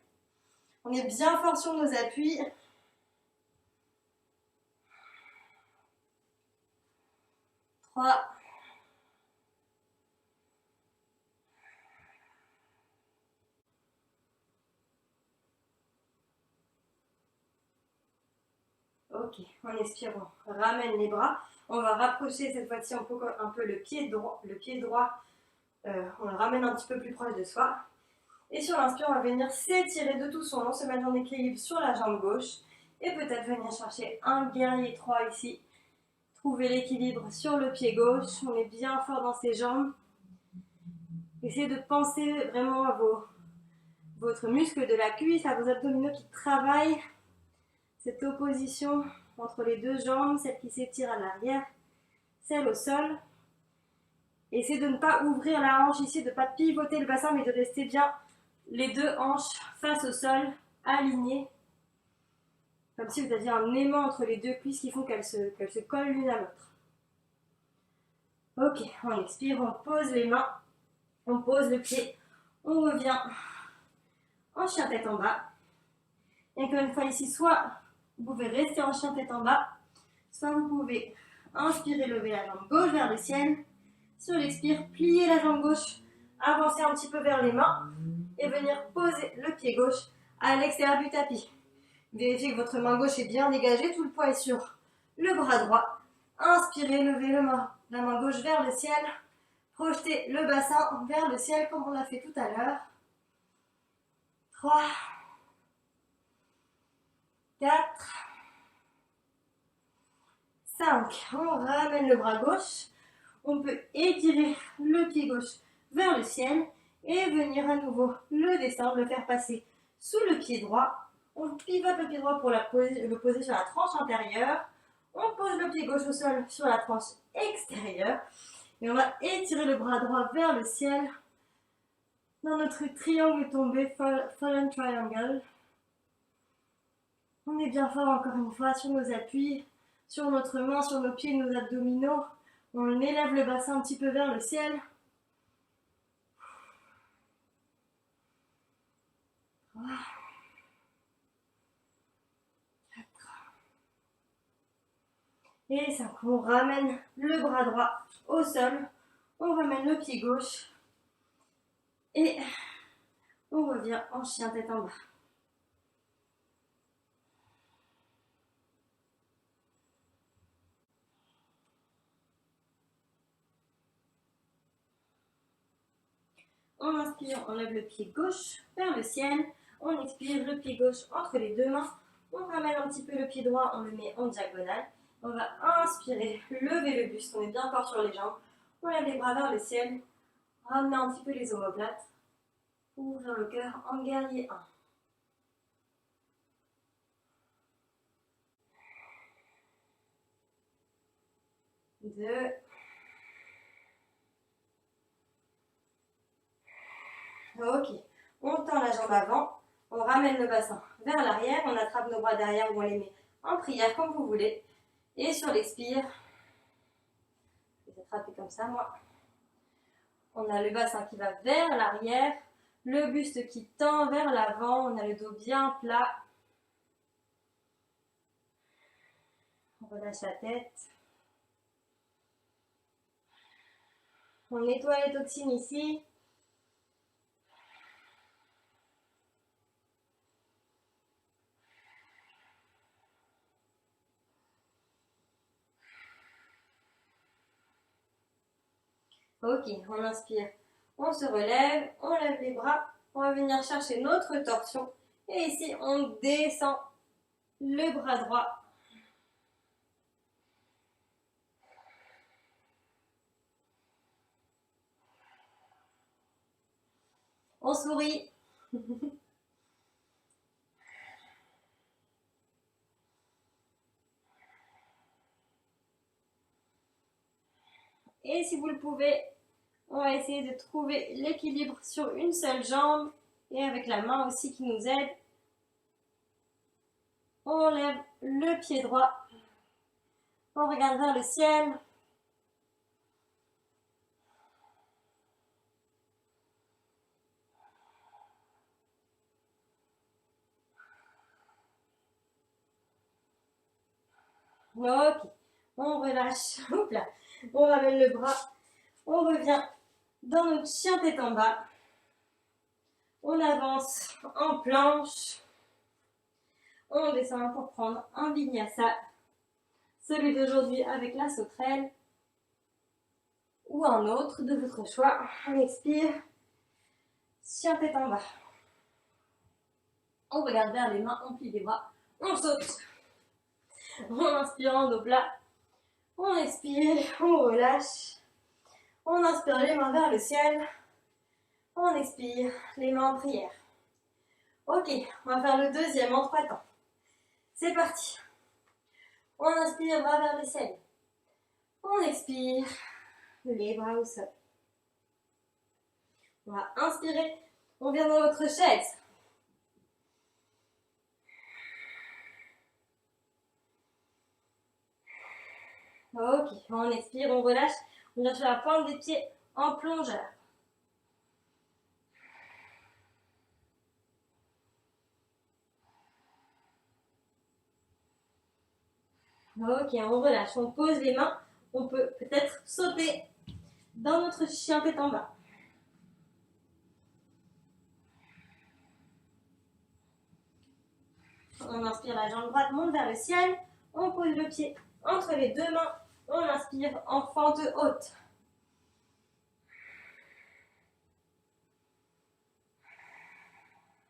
On est bien fort sur nos appuis. 3. Ok, on expire, on ramène les bras. On va rapprocher cette fois-ci un peu le pied droit. On le ramène un petit peu plus proche de soi. Et sur l'inspire, on va venir s'étirer de tout son long, se mettre en équilibre sur la jambe gauche. Et peut-être venir chercher un guerrier 3 ici. Trouver l'équilibre sur le pied gauche. On est bien fort dans ses jambes. Essayez de penser vraiment à votre muscle de la cuisse, à vos abdominaux qui travaillent. Cette opposition entre les deux jambes, celle qui s'étire à l'arrière, celle au sol. Essayez de ne pas ouvrir la hanche ici, de ne pas pivoter le bassin, mais de rester bien les deux hanches face au sol, alignées. Comme si vous aviez un aimant entre les deux cuisses qui font qu'elles se collent l'une à l'autre. Ok, on expire, on pose les mains, on pose le pied, on revient en chien tête en bas. Et encore une fois ici, soit vous pouvez rester en chien tête en bas, soit vous pouvez inspirer, lever la jambe gauche vers le ciel. Sur l'expire, plier la jambe gauche, avancer un petit peu vers les mains et venir poser le pied gauche à l'extérieur du tapis. Vérifiez que votre main gauche est bien dégagée, tout le poids est sur le bras droit. Inspirez, levez la main gauche vers le ciel. Projetez le bassin vers le ciel comme on l'a fait tout à l'heure. 3, 4, 5. On ramène le bras gauche. On peut étirer le pied gauche vers le ciel et venir à nouveau le descendre, le faire passer sous le pied droit. On pivote le pied droit pour le poser sur la tranche intérieure. On pose le pied gauche au sol sur la tranche extérieure. Et on va étirer le bras droit vers le ciel dans notre triangle tombé, Fallen Triangle. On est bien fort encore une fois sur nos appuis, sur notre main, sur nos pieds, nos abdominaux. On élève le bassin un petit peu vers le ciel. 3, 4. Et 5. On ramène le bras droit au sol. On ramène le pied gauche. Et on revient en chien tête en bas. On inspire, on lève le pied gauche vers le ciel. On expire le pied gauche entre les deux mains. On ramène un petit peu le pied droit, on le met en diagonale. On va inspirer, lever le buste, on est bien fort sur les jambes. On lève les bras vers le ciel. Ramener un petit peu les omoplates. Ouvrir le cœur en guerrier 1. 2. Ok, on tend la jambe avant, on ramène le bassin vers l'arrière, on attrape nos bras derrière ou on les met en prière comme vous voulez. Et sur l'expire, je vais attraper comme ça moi. On a le bassin qui va vers l'arrière, le buste qui tend vers l'avant, on a le dos bien plat. On relâche la tête. On nettoie les toxines ici. Ok, on inspire, on se relève, on lève les bras, on va venir chercher notre torsion. Et ici, on descend le bras droit On sourit. Et si vous le pouvez, on va essayer de trouver l'équilibre sur une seule jambe et avec la main aussi qui nous aide. On lève le pied droit. On regarde vers le ciel. Ok, on relâche. Hop là. On ramène le bras. On revient dans notre chien tête en bas. On avance en planche. On descend pour prendre un vinyasa. Celui d'aujourd'hui avec la sauterelle. Ou un autre de votre choix. On expire. Chien tête en bas. On regarde vers les mains, on plie les bras. On saute. On inspire en dos plat. On expire, on relâche. On inspire les mains vers le ciel. On expire, les mains en prière. Ok, on va faire le deuxième en 3 temps. C'est parti. On inspire, bras vers le ciel. On expire, les bras au sol. On va inspirer, on vient dans notre chaise. Ok, on expire, on relâche. On vient sur la pointe des pieds en plongeur. Ok, on relâche, on pose les mains. On peut peut-être sauter dans notre chien tête en bas. On inspire, la jambe droite monte vers le ciel. On pose le pied entre les deux mains. On inspire en fente haute.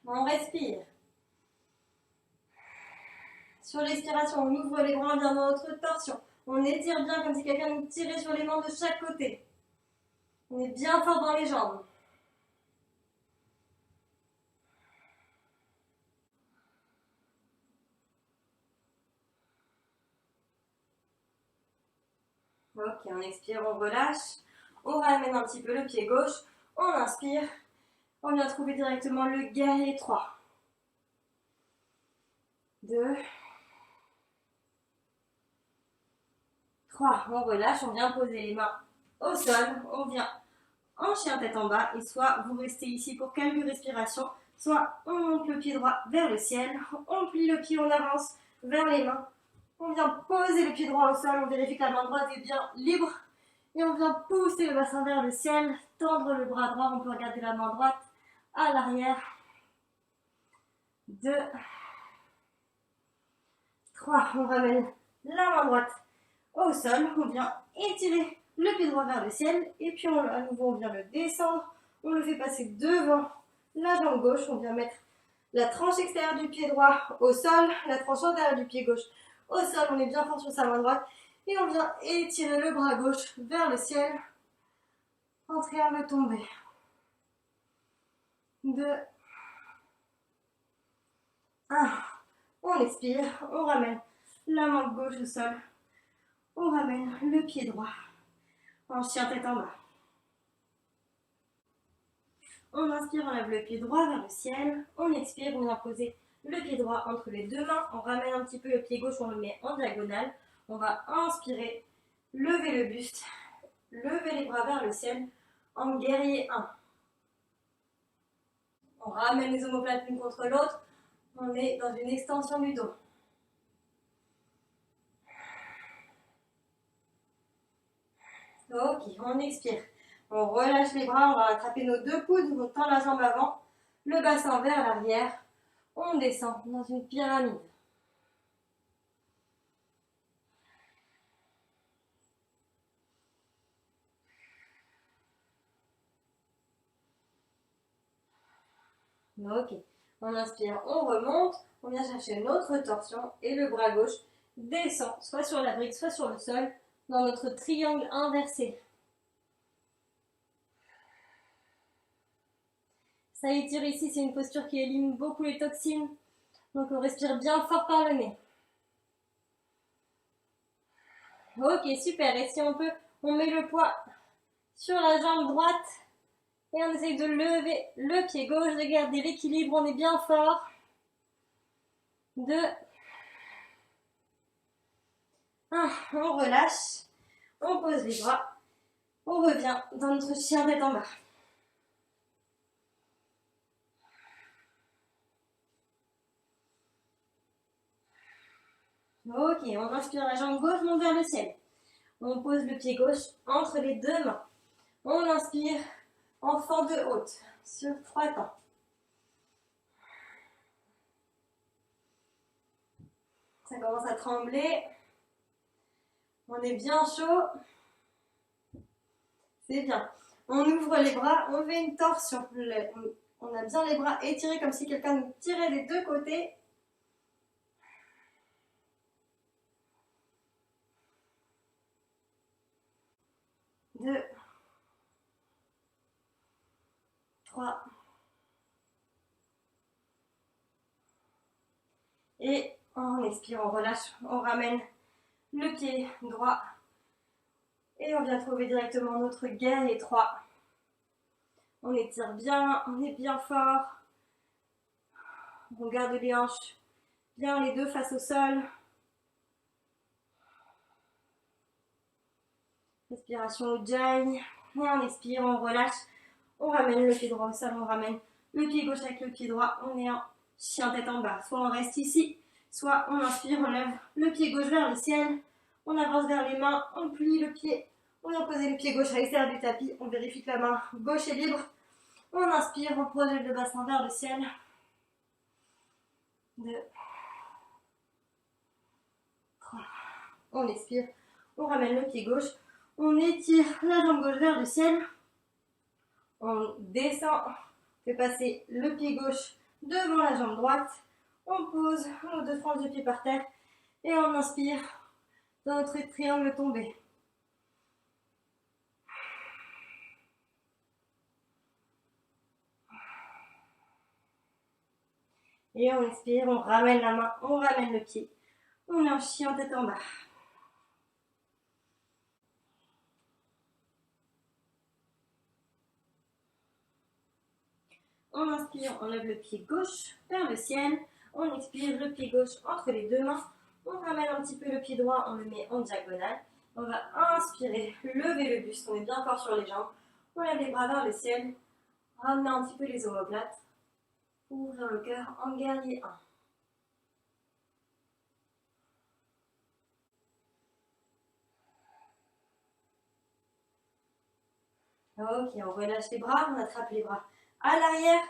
On respire. Sur l'expiration, on ouvre les bras, on vient dans notre torsion. On étire bien comme si quelqu'un nous tirait sur les mains de chaque côté. On est bien fort dans les jambes. Ok, on expire, on relâche. On ramène un petit peu le pied gauche. On inspire. On vient trouver directement le guerrier 3. 2. 3. On relâche, on vient poser les mains au sol. On vient en chien tête en bas. Et soit vous restez ici pour quelques respirations, soit on monte le pied droit vers le ciel. On plie le pied, on avance vers les mains. On vient poser le pied droit au sol. On vérifie que la main droite est bien libre. Et on vient pousser le bassin vers le ciel. Tendre le bras droit. On peut regarder la main droite à l'arrière. 2. 3. On ramène la main droite au sol. On vient étirer le pied droit vers le ciel. Et puis à nouveau, on vient le descendre. On le fait passer devant la jambe gauche. On vient mettre la tranche extérieure du pied droit au sol. La tranche antérieure du pied gauche au sol. On est bien fort sur sa main droite. Et on vient étirer le bras gauche vers le ciel. En triangle tombé. 2. 1. On expire, on ramène la main gauche au sol. On ramène le pied droit en chien tête en bas. On inspire, on lève le pied droit vers le ciel. On expire, on vient poser le pied droit entre les deux mains. On ramène un petit peu le pied gauche, on le met en diagonale. On va inspirer, lever le buste, lever les bras vers le ciel en guerrier 1. On ramène les omoplates l'une contre l'autre. On est dans une extension du dos. Ok, on expire. On relâche les bras, on va attraper nos deux coudes, on tend la jambe avant, le bassin vers l'arrière. On descend dans une pyramide. Ok, on inspire, on remonte, on vient chercher notre torsion et le bras gauche descend, soit sur la brique, soit sur le sol, dans notre triangle inversé. Ça étire ici, c'est une posture qui élimine beaucoup les toxines. Donc on respire bien fort par le nez. Ok, super. Et si on peut, on met le poids sur la jambe droite et on essaye de lever le pied gauche, de garder l'équilibre, on est bien fort. 2, 1, on relâche, on pose les bras, on revient dans notre chien tête en bas. Ok, on inspire la jambe gauche, monte vers le ciel. On pose le pied gauche entre les deux mains. On inspire en fente de haute sur 3 temps. Ça commence à trembler. On est bien chaud. C'est bien. On ouvre les bras, on fait une torsion. On a bien les bras étirés comme si quelqu'un nous tirait des deux côtés. 2, 3. Et on expire, on relâche, on ramène le pied droit. Et on vient trouver directement notre guerrier 3. On étire bien, on est bien fort. On garde les hanches bien les deux face au sol. Respiration Ujjayi. Et on expire, on relâche. On ramène le pied droit au sol, on ramène le pied gauche avec le pied droit. On est en chien tête en bas. Soit on reste ici, soit on inspire, on lève le pied gauche vers le ciel. On avance vers les mains, on plie le pied. On vient poser le pied gauche à l'extérieur du tapis. On vérifie que la main gauche est libre. On inspire, on projette le bassin vers le ciel. 2, 3. On expire, on ramène le pied gauche. On étire la jambe gauche vers le ciel. On descend, on fait passer le pied gauche devant la jambe droite. On pose nos deux franges de pied par terre. Et on inspire dans notre triangle tombé. Et on expire, on ramène la main, on ramène le pied. On est en chien tête en bas. On inspire, on lève le pied gauche vers le ciel. On expire, le pied gauche entre les deux mains. On ramène un petit peu le pied droit, on le met en diagonale. On va inspirer, lever le buste, on est bien fort sur les jambes. On lève les bras vers le ciel. Ramener un petit peu les omoplates. Ouvrir le cœur en guerrier 1. Ok, on relâche les bras, on attrape les bras à l'arrière.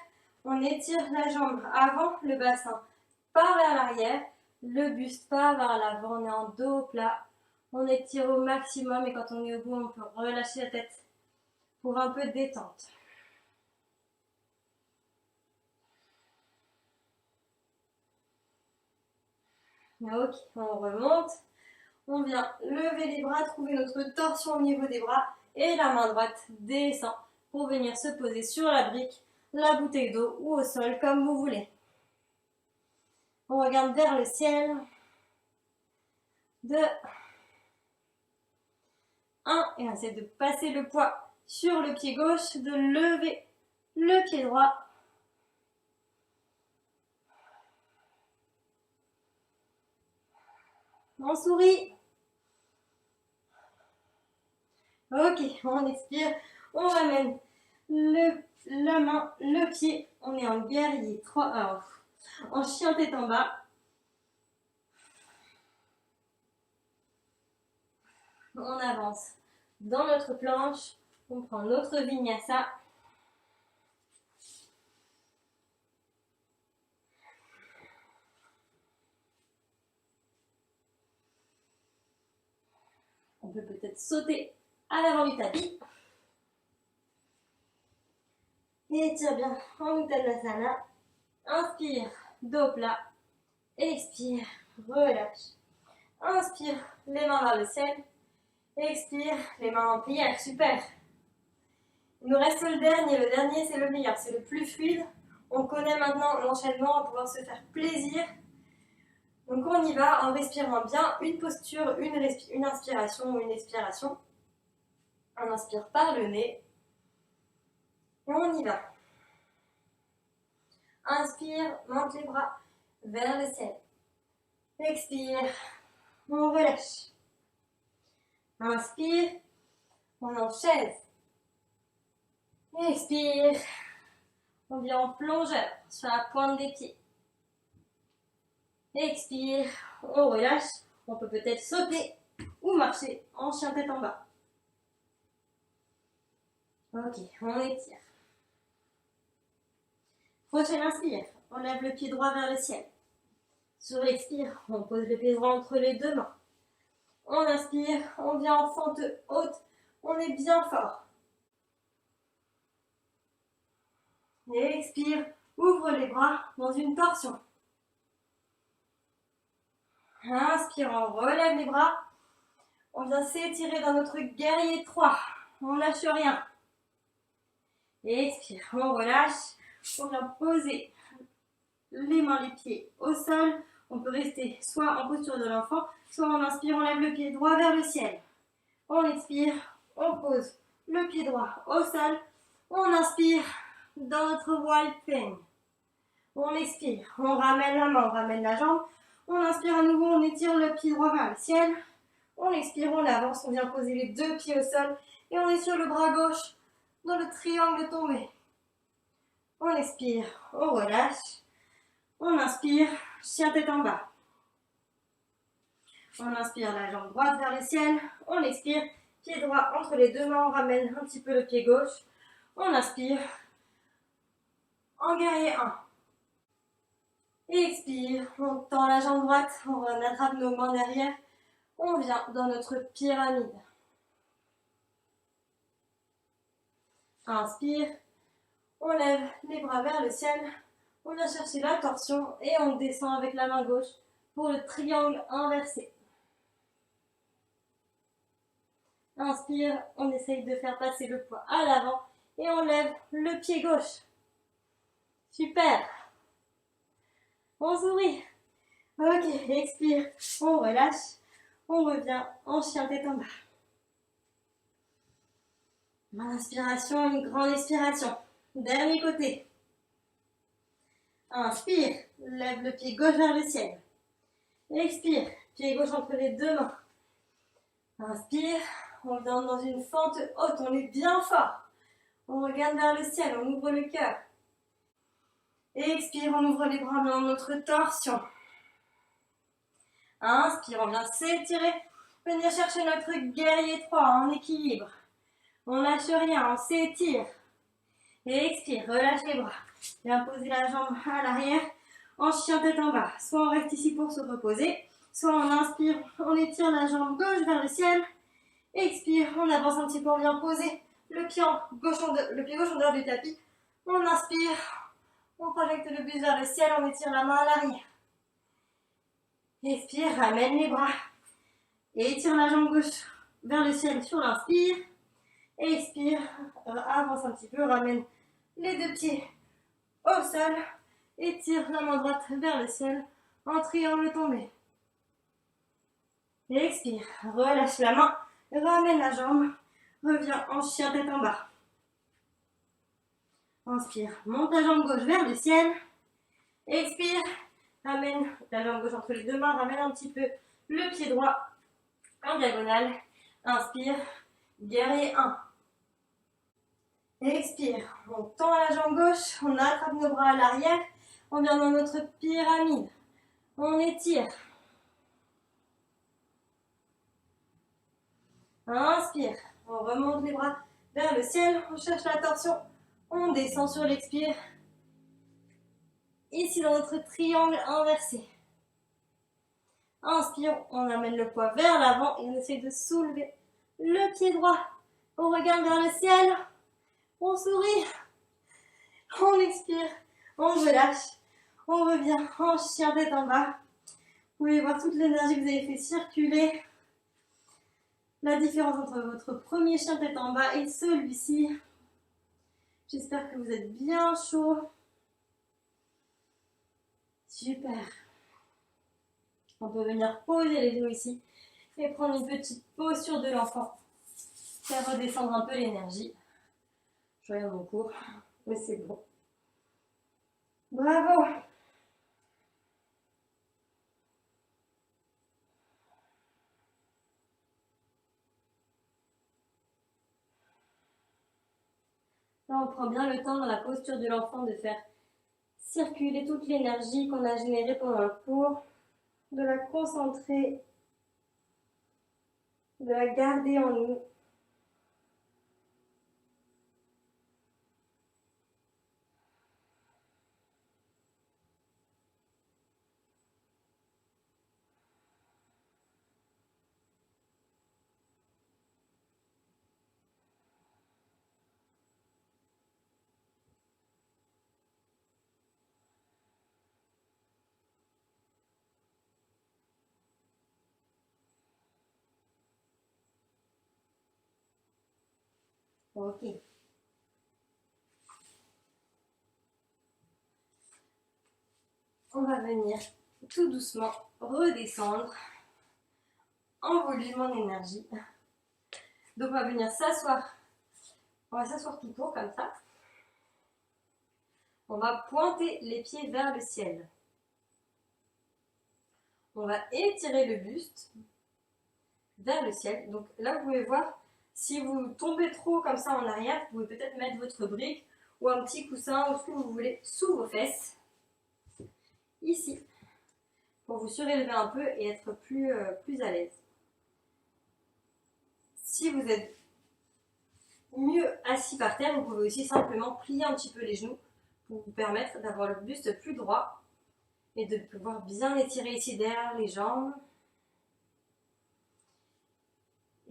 On étire la jambe avant, le bassin part vers l'arrière, le buste part vers l'avant, on est en dos plat. On étire au maximum et quand on est au bout, on peut relâcher la tête pour un peu de détente. Ok, on remonte. On vient lever les bras, trouver notre torsion au niveau des bras et la main droite descend pour venir se poser sur la brique, la bouteille d'eau ou au sol comme vous voulez. On regarde vers le ciel. 2, 1 et on essaie de passer le poids sur le pied gauche, de lever le pied droit. On sourit. Ok, on expire, on ramène la main, le pied. On est en guerrier 3, en chien tête en bas. On avance dans notre planche. On prend notre vinyasa. On peut peut-être sauter à l'avant du tapis. Et étire bien en Uttanasana. Inspire, dos plat. Expire, relâche. Inspire, les mains vers le ciel. Expire, les mains en prière. Super. Il nous reste le dernier c'est le meilleur, c'est le plus fluide. On connaît maintenant l'enchaînement, on va pouvoir se faire plaisir. Donc on y va en respirant bien, une posture, une inspiration ou une expiration. On inspire par le nez. Et on y va. Inspire, monte les bras vers le ciel. Expire, on relâche. Inspire, on est en chaise. Expire, on vient en plongeur sur la pointe des pieds. Expire, on relâche. On peut peut-être sauter ou marcher en chien tête en bas. Ok, on étire. Prochaine inspire, on lève le pied droit vers le ciel. Sur l'expire, on pose le pied droit entre les deux mains. On inspire, on vient en fente haute, on est bien fort. Et expire, ouvre les bras dans une torsion. Inspire, on relève les bras. On vient s'étirer dans notre guerrier 3. On lâche rien. Et expire, on relâche. On vient poser les mains, les pieds au sol. On peut rester soit en posture de l'enfant, soit on inspire, on lève le pied droit vers le ciel. On expire, on pose le pied droit au sol. On inspire dans notre wild thing. On expire, on ramène la main, on ramène la jambe. On inspire à nouveau, on étire le pied droit vers le ciel. On expire, on avance, on vient poser les deux pieds au sol. Et on est sur le bras gauche dans le triangle tombé. On expire, on relâche. On inspire, chien tête en bas. On inspire la jambe droite vers le ciel. On expire, pied droit entre les deux mains. On ramène un petit peu le pied gauche. On inspire. En guerrier 1. Et expire, on tend la jambe droite, on attrape nos mains derrière. On vient dans notre pyramide. Inspire, on lève les bras vers le ciel. On vient chercher la torsion et on descend avec la main gauche pour le triangle inversé. Inspire, on essaye de faire passer le poids à l'avant et on lève le pied gauche. Super! On sourit. Ok, expire, on relâche. On revient en chien tête en bas. Inspiration, une grande expiration. Dernier côté. Inspire, lève le pied gauche vers le ciel. Expire, pied gauche entre les deux mains. Inspire, on vient dans une fente haute, on est bien fort. On regarde vers le ciel, on ouvre le cœur. Expire, on ouvre les bras dans notre torsion. Inspire, on vient s'étirer, venir chercher notre guerrier 3 en équilibre. On lâche rien, on s'étire. Et expire, relâche les bras. Viens poser la jambe à l'arrière, en chien tête en bas. Soit on reste ici pour se reposer, soit on inspire, on étire la jambe gauche vers le ciel. Expire, on avance un petit peu, on vient poser le pied gauche en dehors du tapis. On inspire, on projette le buste vers le ciel, on étire la main à l'arrière. Expire, ramène les bras. Et étire la jambe gauche vers le ciel sur l'inspire. Expire, avance un petit peu, ramène les deux pieds au sol. Étire la main droite vers le ciel en triangle tombé. Expire, relâche la main, ramène la jambe, reviens en chien tête en bas. Inspire, monte la jambe gauche vers le ciel. Expire, ramène la jambe gauche entre les deux mains, ramène un petit peu le pied droit en diagonale. Inspire, guerrier 1. Expire, on tend la jambe gauche, on attrape nos bras à l'arrière, on vient dans notre pyramide. On étire. Inspire, on remonte les bras vers le ciel, on cherche la torsion, on descend sur l'expire. Ici dans notre triangle inversé. Inspire, on amène le poids vers l'avant et on essaie de soulever le pied droit. On regarde vers le ciel, on sourit, on expire, on relâche, on revient en chien tête en bas. Vous pouvez voir toute l'énergie que vous avez fait circuler. La différence entre votre premier chien tête en bas et celui-ci. J'espère que vous êtes bien chaud. Super. On peut venir poser les genoux ici et prendre une petite posture de l'enfant. Faire redescendre un peu l'énergie. Je regarde mon cours, mais c'est bon. Bravo. Là, on prend bien le temps dans la posture de l'enfant de faire circuler toute l'énergie qu'on a générée pendant le cours, de la concentrer, de la garder en nous. Ok. On va venir tout doucement redescendre en volume, en énergie. Donc on va venir s'asseoir. On va s'asseoir tout court comme ça. On va pointer les pieds vers le ciel. On va étirer le buste vers le ciel. Donc là, vous pouvez voir, si vous tombez trop comme ça en arrière, vous pouvez peut-être mettre votre brique ou un petit coussin ou ce que vous voulez sous vos fesses. Ici. Pour vous surélever un peu et être plus à l'aise. Si vous êtes mieux assis par terre, vous pouvez aussi simplement plier un petit peu les genoux pour vous permettre d'avoir le buste plus droit et de pouvoir bien étirer ici derrière les jambes.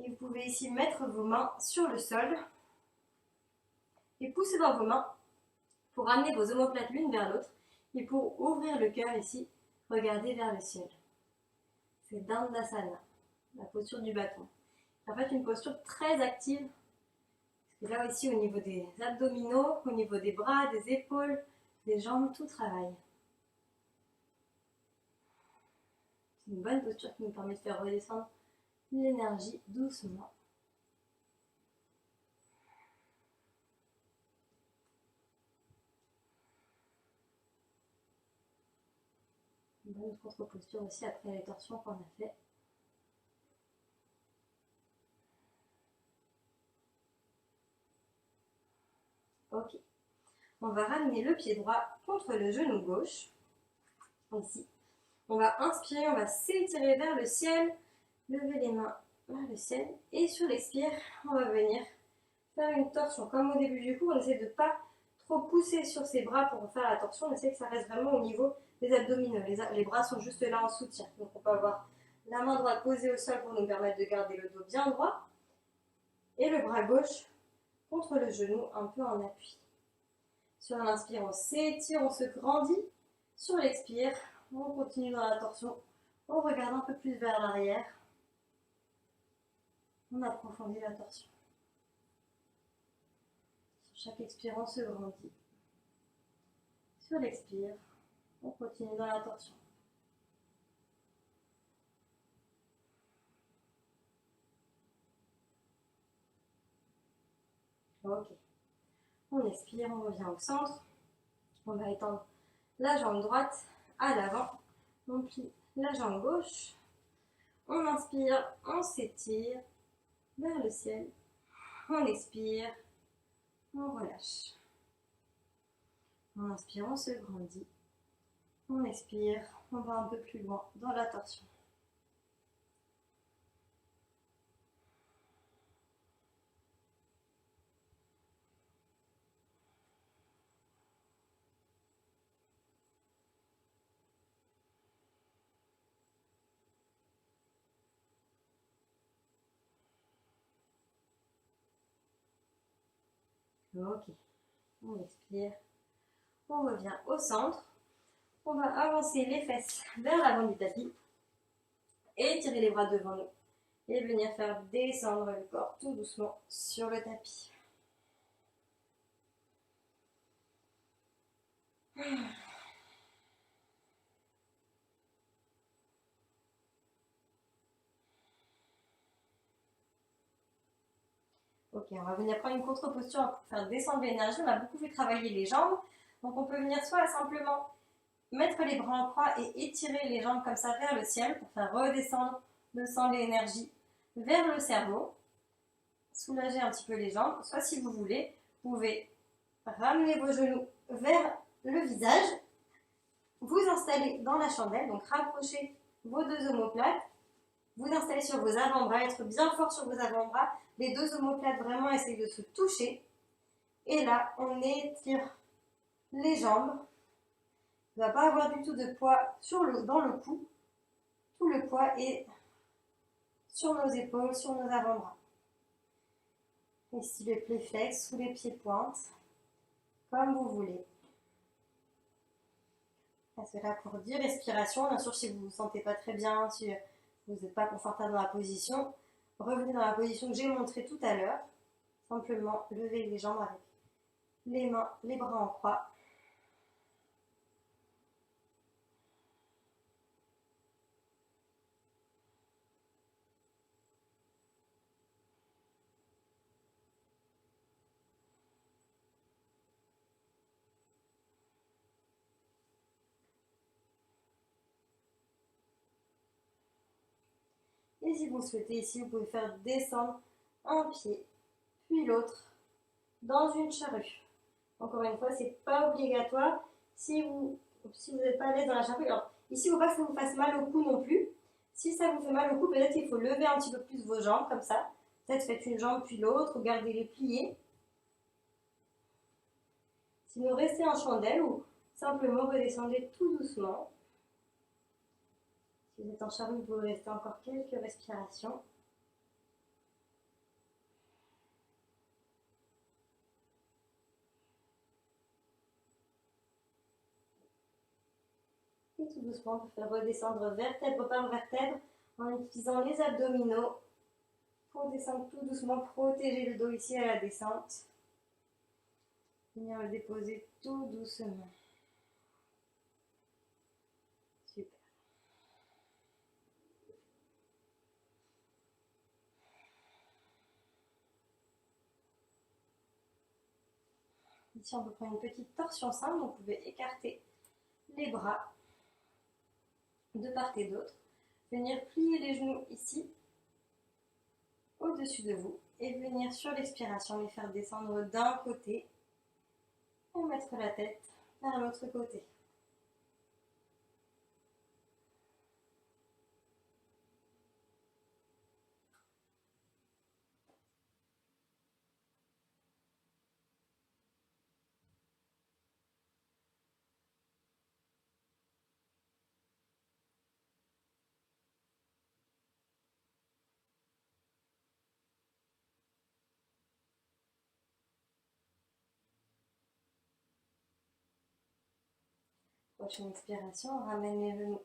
Et vous pouvez ici mettre vos mains sur le sol et pousser dans vos mains pour ramener vos omoplates l'une vers l'autre et pour ouvrir le cœur ici, regardez vers le ciel. C'est Dandasana, la posture du bâton. En fait, une posture très active. Et là aussi, au niveau des abdominaux, au niveau des bras, des épaules, des jambes, tout travaille. C'est une bonne posture qui nous permet de faire redescendre l'énergie doucement. Une bonne contre-posture aussi après les torsions qu'on a fait. Ok. On va ramener le pied droit contre le genou gauche. Ici. On va inspirer, on va s'étirer vers le ciel, lever les mains vers le ciel. Et sur l'expire, on va venir faire une torsion. Comme au début du cours, on essaie de ne pas trop pousser sur ses bras pour faire la torsion. On essaie que ça reste vraiment au niveau des abdominaux. Les bras sont juste là en soutien. Donc on peut avoir la main droite posée au sol pour nous permettre de garder le dos bien droit. Et le bras gauche contre le genou, un peu en appui. Sur l'inspire, on s'étire, on se grandit. Sur l'expire, on continue dans la torsion. On regarde un peu plus vers l'arrière. On approfondit la torsion. Sur chaque expire, on se grandit. Sur l'expire, on continue dans la torsion. Ok. On expire, on revient au centre. On va étendre la jambe droite à l'avant. On plie la jambe gauche. On inspire, on s'étire vers le ciel. On expire, on relâche. On inspire, on se grandit. On expire, on va un peu plus loin dans la torsion. Ok, on expire, on revient au centre. On va avancer les fesses vers l'avant du tapis et tirer les bras devant nous et venir faire descendre le corps tout doucement sur le tapis. Ok, on va venir prendre une contre-posture pour faire descendre l'énergie. On a beaucoup fait travailler les jambes. Donc on peut venir soit simplement mettre les bras en croix et étirer les jambes comme ça vers le ciel pour faire redescendre le sang, l'énergie vers le cerveau. Soulager un petit peu les jambes. Soit si vous voulez, vous pouvez ramener vos genoux vers le visage, vous installer dans la chandelle, donc rapprochez vos deux omoplates, vous installez sur vos avant-bras, être bien fort sur vos avant-bras, les deux omoplates vraiment essayent de se toucher, et là on étire les jambes, il ne va pas avoir du tout de poids dans le cou, tout le poids est sur nos épaules, sur nos avant-bras. Ici les pieds flex, sous les pieds pointes, comme vous voulez. C'est là pour 10 respirations. Bien sûr, si vous ne vous sentez pas très bien, si vous n'êtes pas confortable dans la position, revenez dans la position que j'ai montrée tout à l'heure. Simplement, levez les jambes avec les mains, les bras en croix. Et si vous le souhaitez, ici, vous pouvez faire descendre un pied, puis l'autre, dans une charrue. Encore une fois, ce n'est pas obligatoire. Si vous n'êtes pas à l'aise dans la charrue, alors ici, il ne faut pas que ça vous fasse mal au cou non plus. Si ça vous fait mal au cou, peut-être qu'il faut lever un petit peu plus vos jambes, comme ça. Peut-être faites une jambe puis l'autre, gardez-les pliées. Sinon, restez en chandelle ou simplement redescendez tout doucement. Si vous êtes en charrue, vous pouvez rester encore quelques respirations. Et tout doucement, on peut faire redescendre vertèbre par vertèbre en utilisant les abdominaux pour descendre tout doucement, protéger le dos ici à la descente. Venir le déposer tout doucement. Super. Ici, on peut prendre une petite torsion simple, donc vous pouvez écarter les bras de part et d'autre. Venir plier les genoux ici, au-dessus de vous, et venir sur l'expiration les faire descendre d'un côté et mettre la tête vers l'autre côté. Prochaine expiration, on ramène les genoux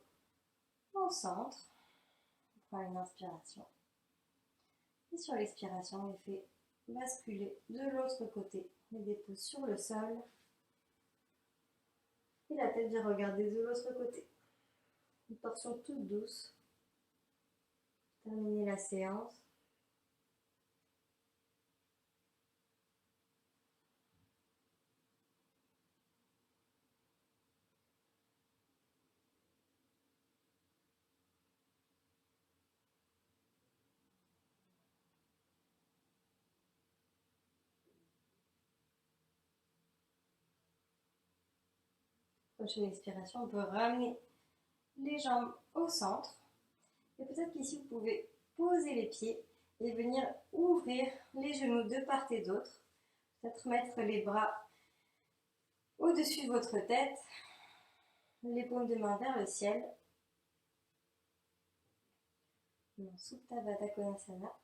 au centre. On prend une inspiration. Et sur l'expiration, on les fait basculer de l'autre côté. On les dépose sur le sol. Et la tête vient regarder de l'autre côté. Une torsion toute douce. Terminer la séance. Prochaine expiration, on peut ramener les jambes au centre. Et peut-être qu'ici, vous pouvez poser les pieds et venir ouvrir les genoux de part et d'autre. Peut-être mettre les bras au-dessus de votre tête, les paumes de main vers le ciel. Supta Baddha Konasana.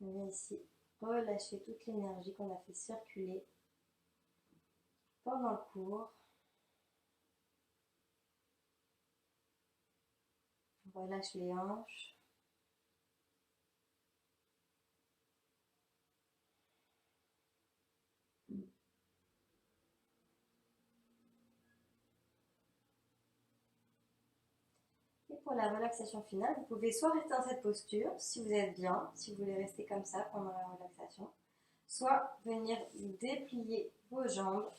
On vient ici relâcher toute l'énergie qu'on a fait circuler pendant le cours. On relâche les hanches. pour la relaxation finale, vous pouvez soit rester dans cette posture, si vous êtes bien, si vous voulez rester comme ça pendant la relaxation, soit venir déplier vos jambes,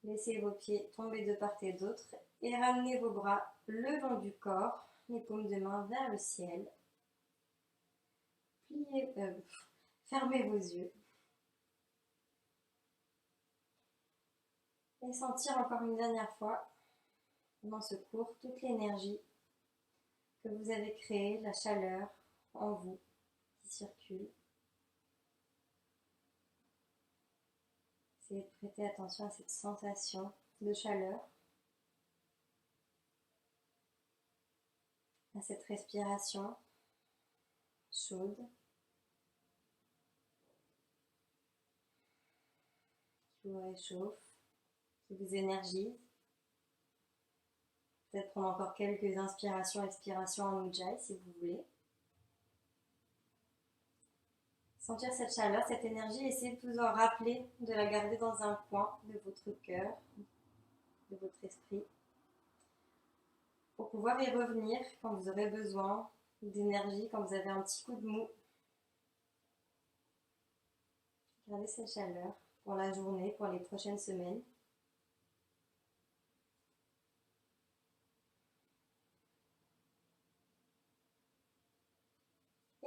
laissez vos pieds tomber de part et d'autre et ramenez vos bras le long du corps, les paumes de main vers le ciel. Fermez vos yeux. Et sentir encore une dernière fois dans ce cours toute l'énergie que vous avez créée, la chaleur en vous qui circule. Essayez de prêter attention à cette sensation de chaleur, à cette respiration chaude qui vous réchauffe, qui vous énergise. Peut-être prendre encore quelques inspirations, expirations en Ujjayi si vous voulez. Sentir cette chaleur, cette énergie, essayez de vous en rappeler, de la garder dans un coin de votre cœur, de votre esprit, pour pouvoir y revenir quand vous aurez besoin d'énergie, quand vous avez un petit coup de mou. Gardez cette chaleur pour la journée, pour les prochaines semaines.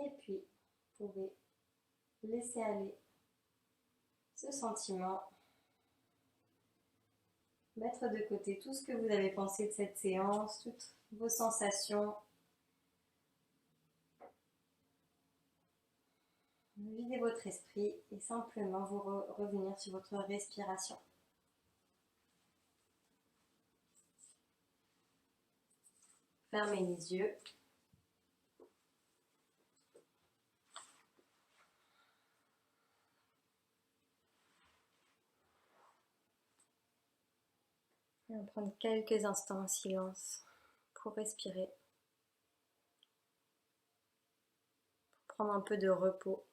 Et puis, vous pouvez laisser aller ce sentiment, mettre de côté tout ce que vous avez pensé de cette séance, toutes vos sensations. Videz votre esprit et simplement vous revenir sur votre respiration. Fermez les yeux. Et on va prendre quelques instants en silence pour respirer, pour prendre un peu de repos,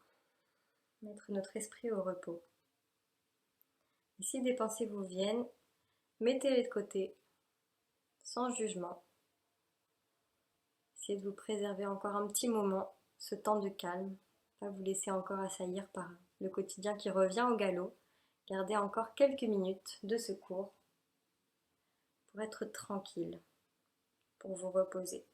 mettre notre esprit au repos. Et si des pensées vous viennent, mettez-les de côté, sans jugement. Essayez de vous préserver encore un petit moment, ce temps de calme, pas vous laisser encore assaillir par le quotidien qui revient au galop. Gardez encore quelques minutes de ce cours pour être tranquille, pour vous reposer.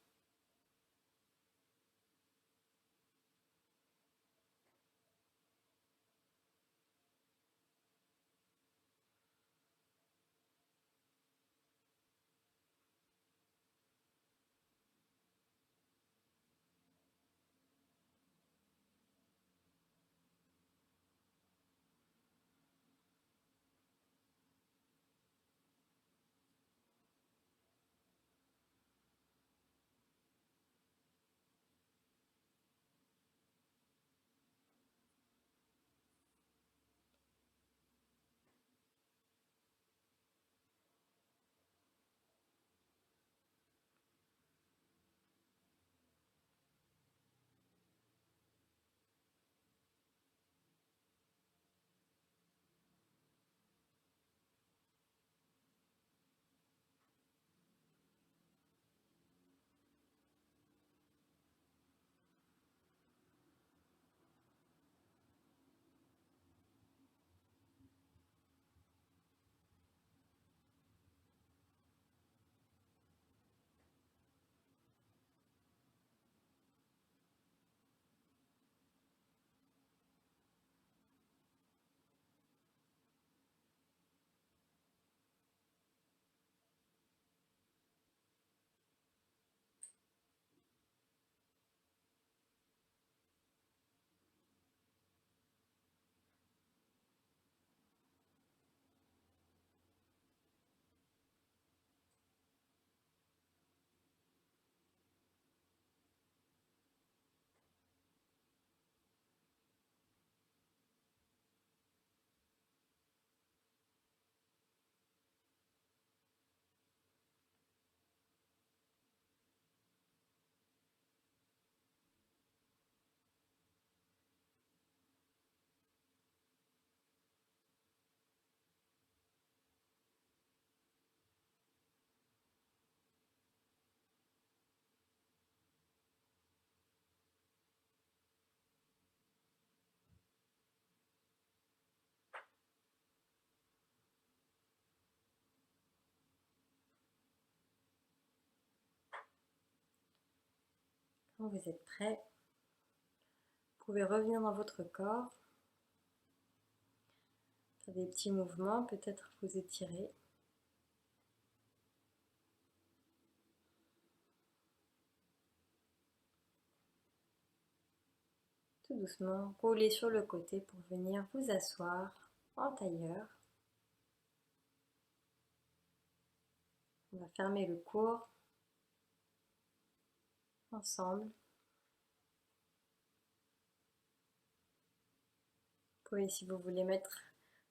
Quand vous êtes prêt, vous pouvez revenir dans votre corps, faire des petits mouvements, peut-être vous étirer. Tout doucement, roulez sur le côté pour venir vous asseoir en tailleur. On va fermer le cours ensemble. Vous pouvez, si vous voulez, mettre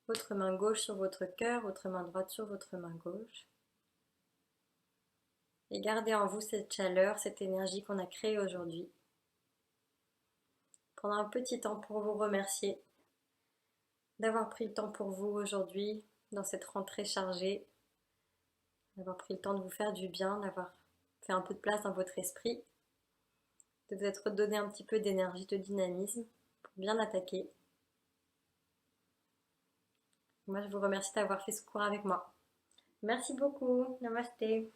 votre main gauche sur votre cœur, votre main droite sur votre main gauche. Et gardez en vous cette chaleur, cette énergie qu'on a créée aujourd'hui. Prendre un petit temps pour vous remercier d'avoir pris le temps pour vous aujourd'hui, dans cette rentrée chargée, d'avoir pris le temps de vous faire du bien, d'avoir fait un peu de place dans votre esprit, de vous être redonné un petit peu d'énergie, de dynamisme pour bien attaquer. Moi, je vous remercie d'avoir fait ce cours avec moi. Merci beaucoup. Namasté.